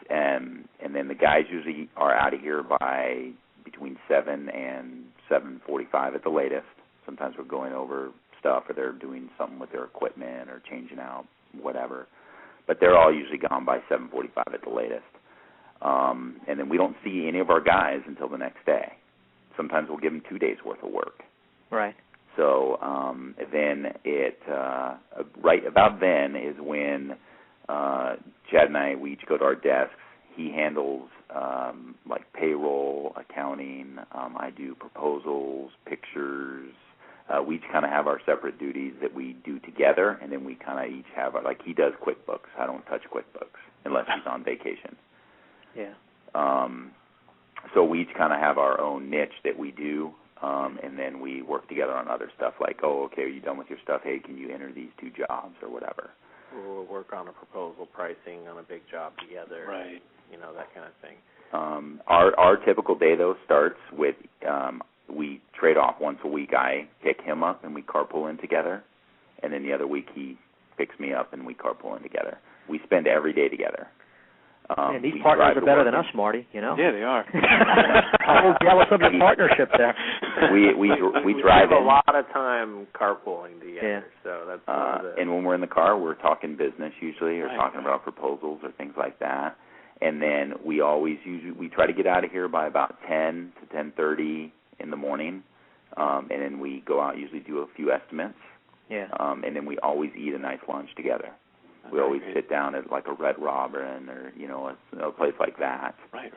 And then the guys usually are out of here by between 7 and 7:45 at the latest. Sometimes we're going over stuff, or they're doing something with their equipment or changing out whatever. But they're all usually gone by 7:45 at the latest. And then we don't see any of our guys until the next day. Sometimes we'll give them 2 days worth of work. Right. So then right about then is when Chad and I, we each go to our desks. He handles like payroll, accounting. I do proposals, pictures. We each kind of have our separate duties that we do together, and then we kind of each have like he does QuickBooks. I don't touch QuickBooks unless he's on vacation. Yeah. So we each kind of have our own niche that we do, and then we work together on other stuff like, okay, are you done with your stuff? Hey, can you enter these 2 jobs or whatever? We'll work on a proposal pricing on a big job together. Right. That kind of thing. Our typical day, though, starts with we trade off once a week. I pick him up and we carpool in together, and then the other week he picks me up and we carpool in together. We spend every day together. Man, these partners are better than us, Marty. Yeah, they are. I'm jealous of your partnership there. We drive have in a lot of time carpooling together. Yeah. So that's and when we're in the car, we're talking business usually, or talking about proposals or things like that. And then we try to get out of here by about 10 to 10:30 in the morning, and then we go out, usually do a few estimates. Yeah. And then we always eat a nice lunch together. We always sit down at like a Red Robin or a place like that. Right.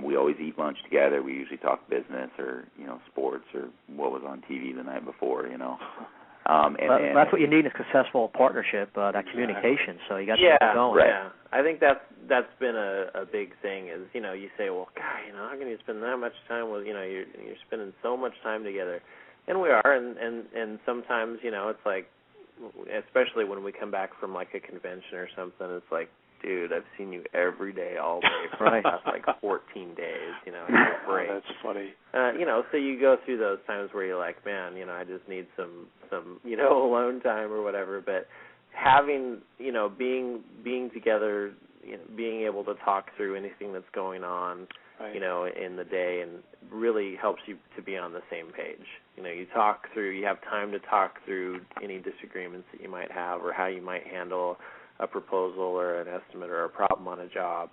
We always eat lunch together. We usually talk business or sports or what was on TV the night before. And that's what you need in a successful partnership, that communication. So you got to keep it going. Right. Yeah, I think that's been a big thing. Is you say, well, God, how can you spend that much time with you're spending so much time together, and we are, and sometimes it's like, especially when we come back from like a convention or something, it's like, dude, I've seen you every day all day for the past like 14 days, and you're great. Oh, that's funny. So you go through those times where you're like, man, I just need some alone time or whatever. But having, being together, being able to talk through anything that's going on, in the day, and really helps you to be on the same page. You have time to talk through any disagreements that you might have, or how you might handle a proposal or an estimate or a problem on a job.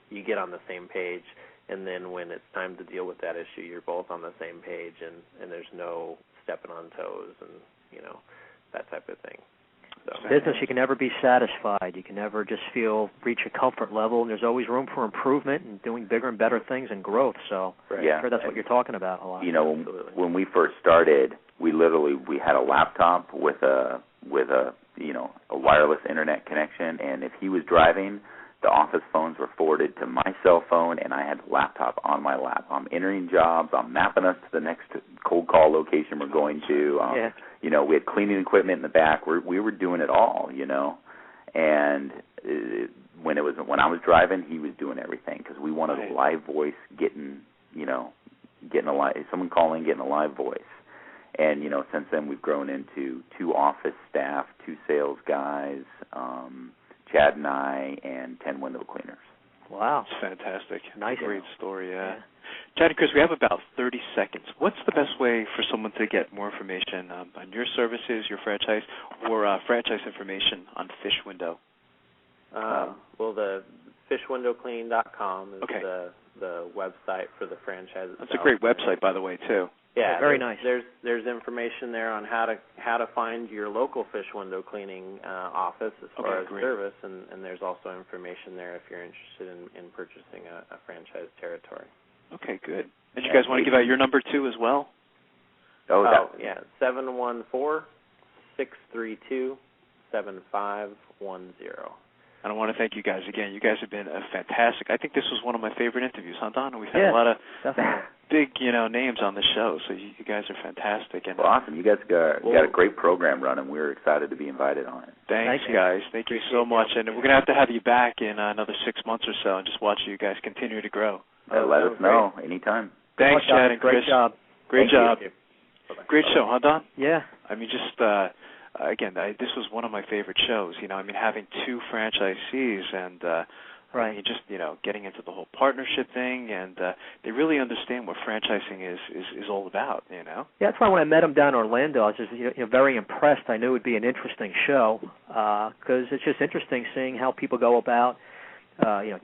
You get on the same page, and then when it's time to deal with that issue, you're both on the same page, and there's no stepping on toes and that type of thing. So business, you can never be satisfied. You can never just reach a comfort level, and there's always room for improvement and doing bigger and better things and growth. So I'm sure that's what you're talking about a lot. When we first started, we had a laptop with a wireless internet connection, and if he was driving, the office phones were forwarded to my cell phone, and I had the laptop on my lap. I'm entering jobs. I'm mapping us to the next cold call location we're going to. We had cleaning equipment in the back. We were doing it all, And when I was driving, he was doing everything because we wanted a live voice, getting someone calling, getting a live voice. And since then we've grown into 2 office staff, 2 sales guys, Chad and I, and 10 window cleaners. Wow. It's fantastic. Nice. Great story, yeah. Chad and Chris, we have about 30 seconds. What's the best way for someone to get more information on your services, your franchise, or franchise information on Fish Window? Well, the fishwindowcleaning.com is the website for the franchise itself. That's a great website, by the way, too. Yeah, very nice. There's information there on how to find your local fish window cleaning office as far as service, and there's also information there if you're interested in purchasing a franchise territory. Okay, good. And you guys want to give out your number too as well? 714-632-7510. And I want to thank you guys again. You guys have been fantastic. I think this was one of my favorite interviews, huh, Don? We've had a lot of big, names on the show, so you guys are fantastic. And awesome. You guys got a great program running. We're excited to be invited on it. Thanks, guys. Thank you so much. And we're going to have you back in another 6 months or so and just watch you guys continue to grow. Let us know anytime. Thanks, Chad and Chris. Great job. Great job. Great show, huh, Don? Yeah. I mean, just again, this was one of my favorite shows. I mean, having two franchisees and right. I mean, just getting into the whole partnership thing, and they really understand what franchising is all about. Yeah, that's why when I met him down in Orlando, I was just very impressed. I knew it would be an interesting show because it's just interesting seeing how people go about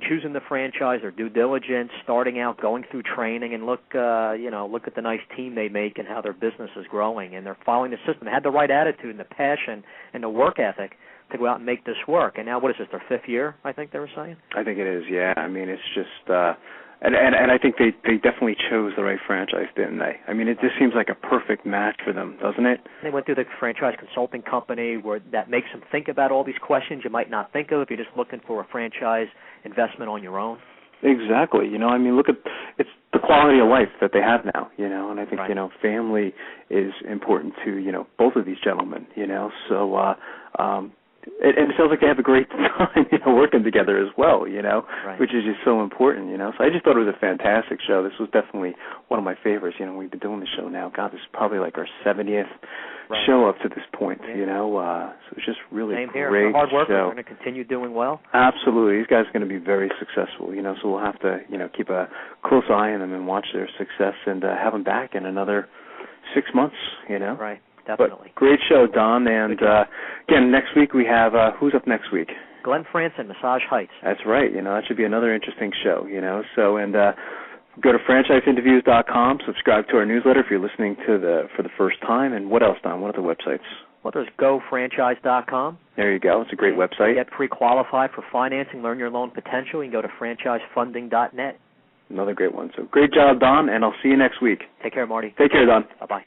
choosing the franchise, their due diligence, starting out, going through training, and look at the nice team they make and how their business is growing, and they're following the system. They had the right attitude and the passion and the work ethic to go out and make this work. And now, what is this, their 5th year, I think they were saying? I think it is, yeah. I mean, it's just, and I think they definitely chose the right franchise, didn't they? I mean, it just seems like a perfect match for them, doesn't it? They went through the franchise consulting company where that makes them think about all these questions you might not think of if you're just looking for a franchise investment on your own. Exactly. I mean, look at it's the quality of life that they have now, and I think, right. Family is important to, both of these gentlemen, so and it sounds like they have a great time, working together as well, right. which is just so important, So I just thought it was a fantastic show. This was definitely one of my favorites. We've been doing the show now. God, this is probably like our 70th right. show up to this point, yeah. So it's just really Same a here. great Hard work. show. We're going to continue doing well. Absolutely. These guys are going to be very successful, so we'll have to, keep a close eye on them and watch their success and have them back in another 6 months, Right. Definitely. But great show, Don. And again, next week we have, who's up next week? Glenn Franson, Massage Heights. That's right. That should be another interesting show, So, and go to franchiseinterviews.com, subscribe to our newsletter if you're listening for the first time. And what else, Don? What are the websites? Well, there's gofranchise.com. There you go. It's a great website. Get pre-qualified for financing, learn your loan potential. You can go to franchisefunding.net. Another great one. So great job, Don, and I'll see you next week. Take care, Marty. Take care, Don. Bye-bye.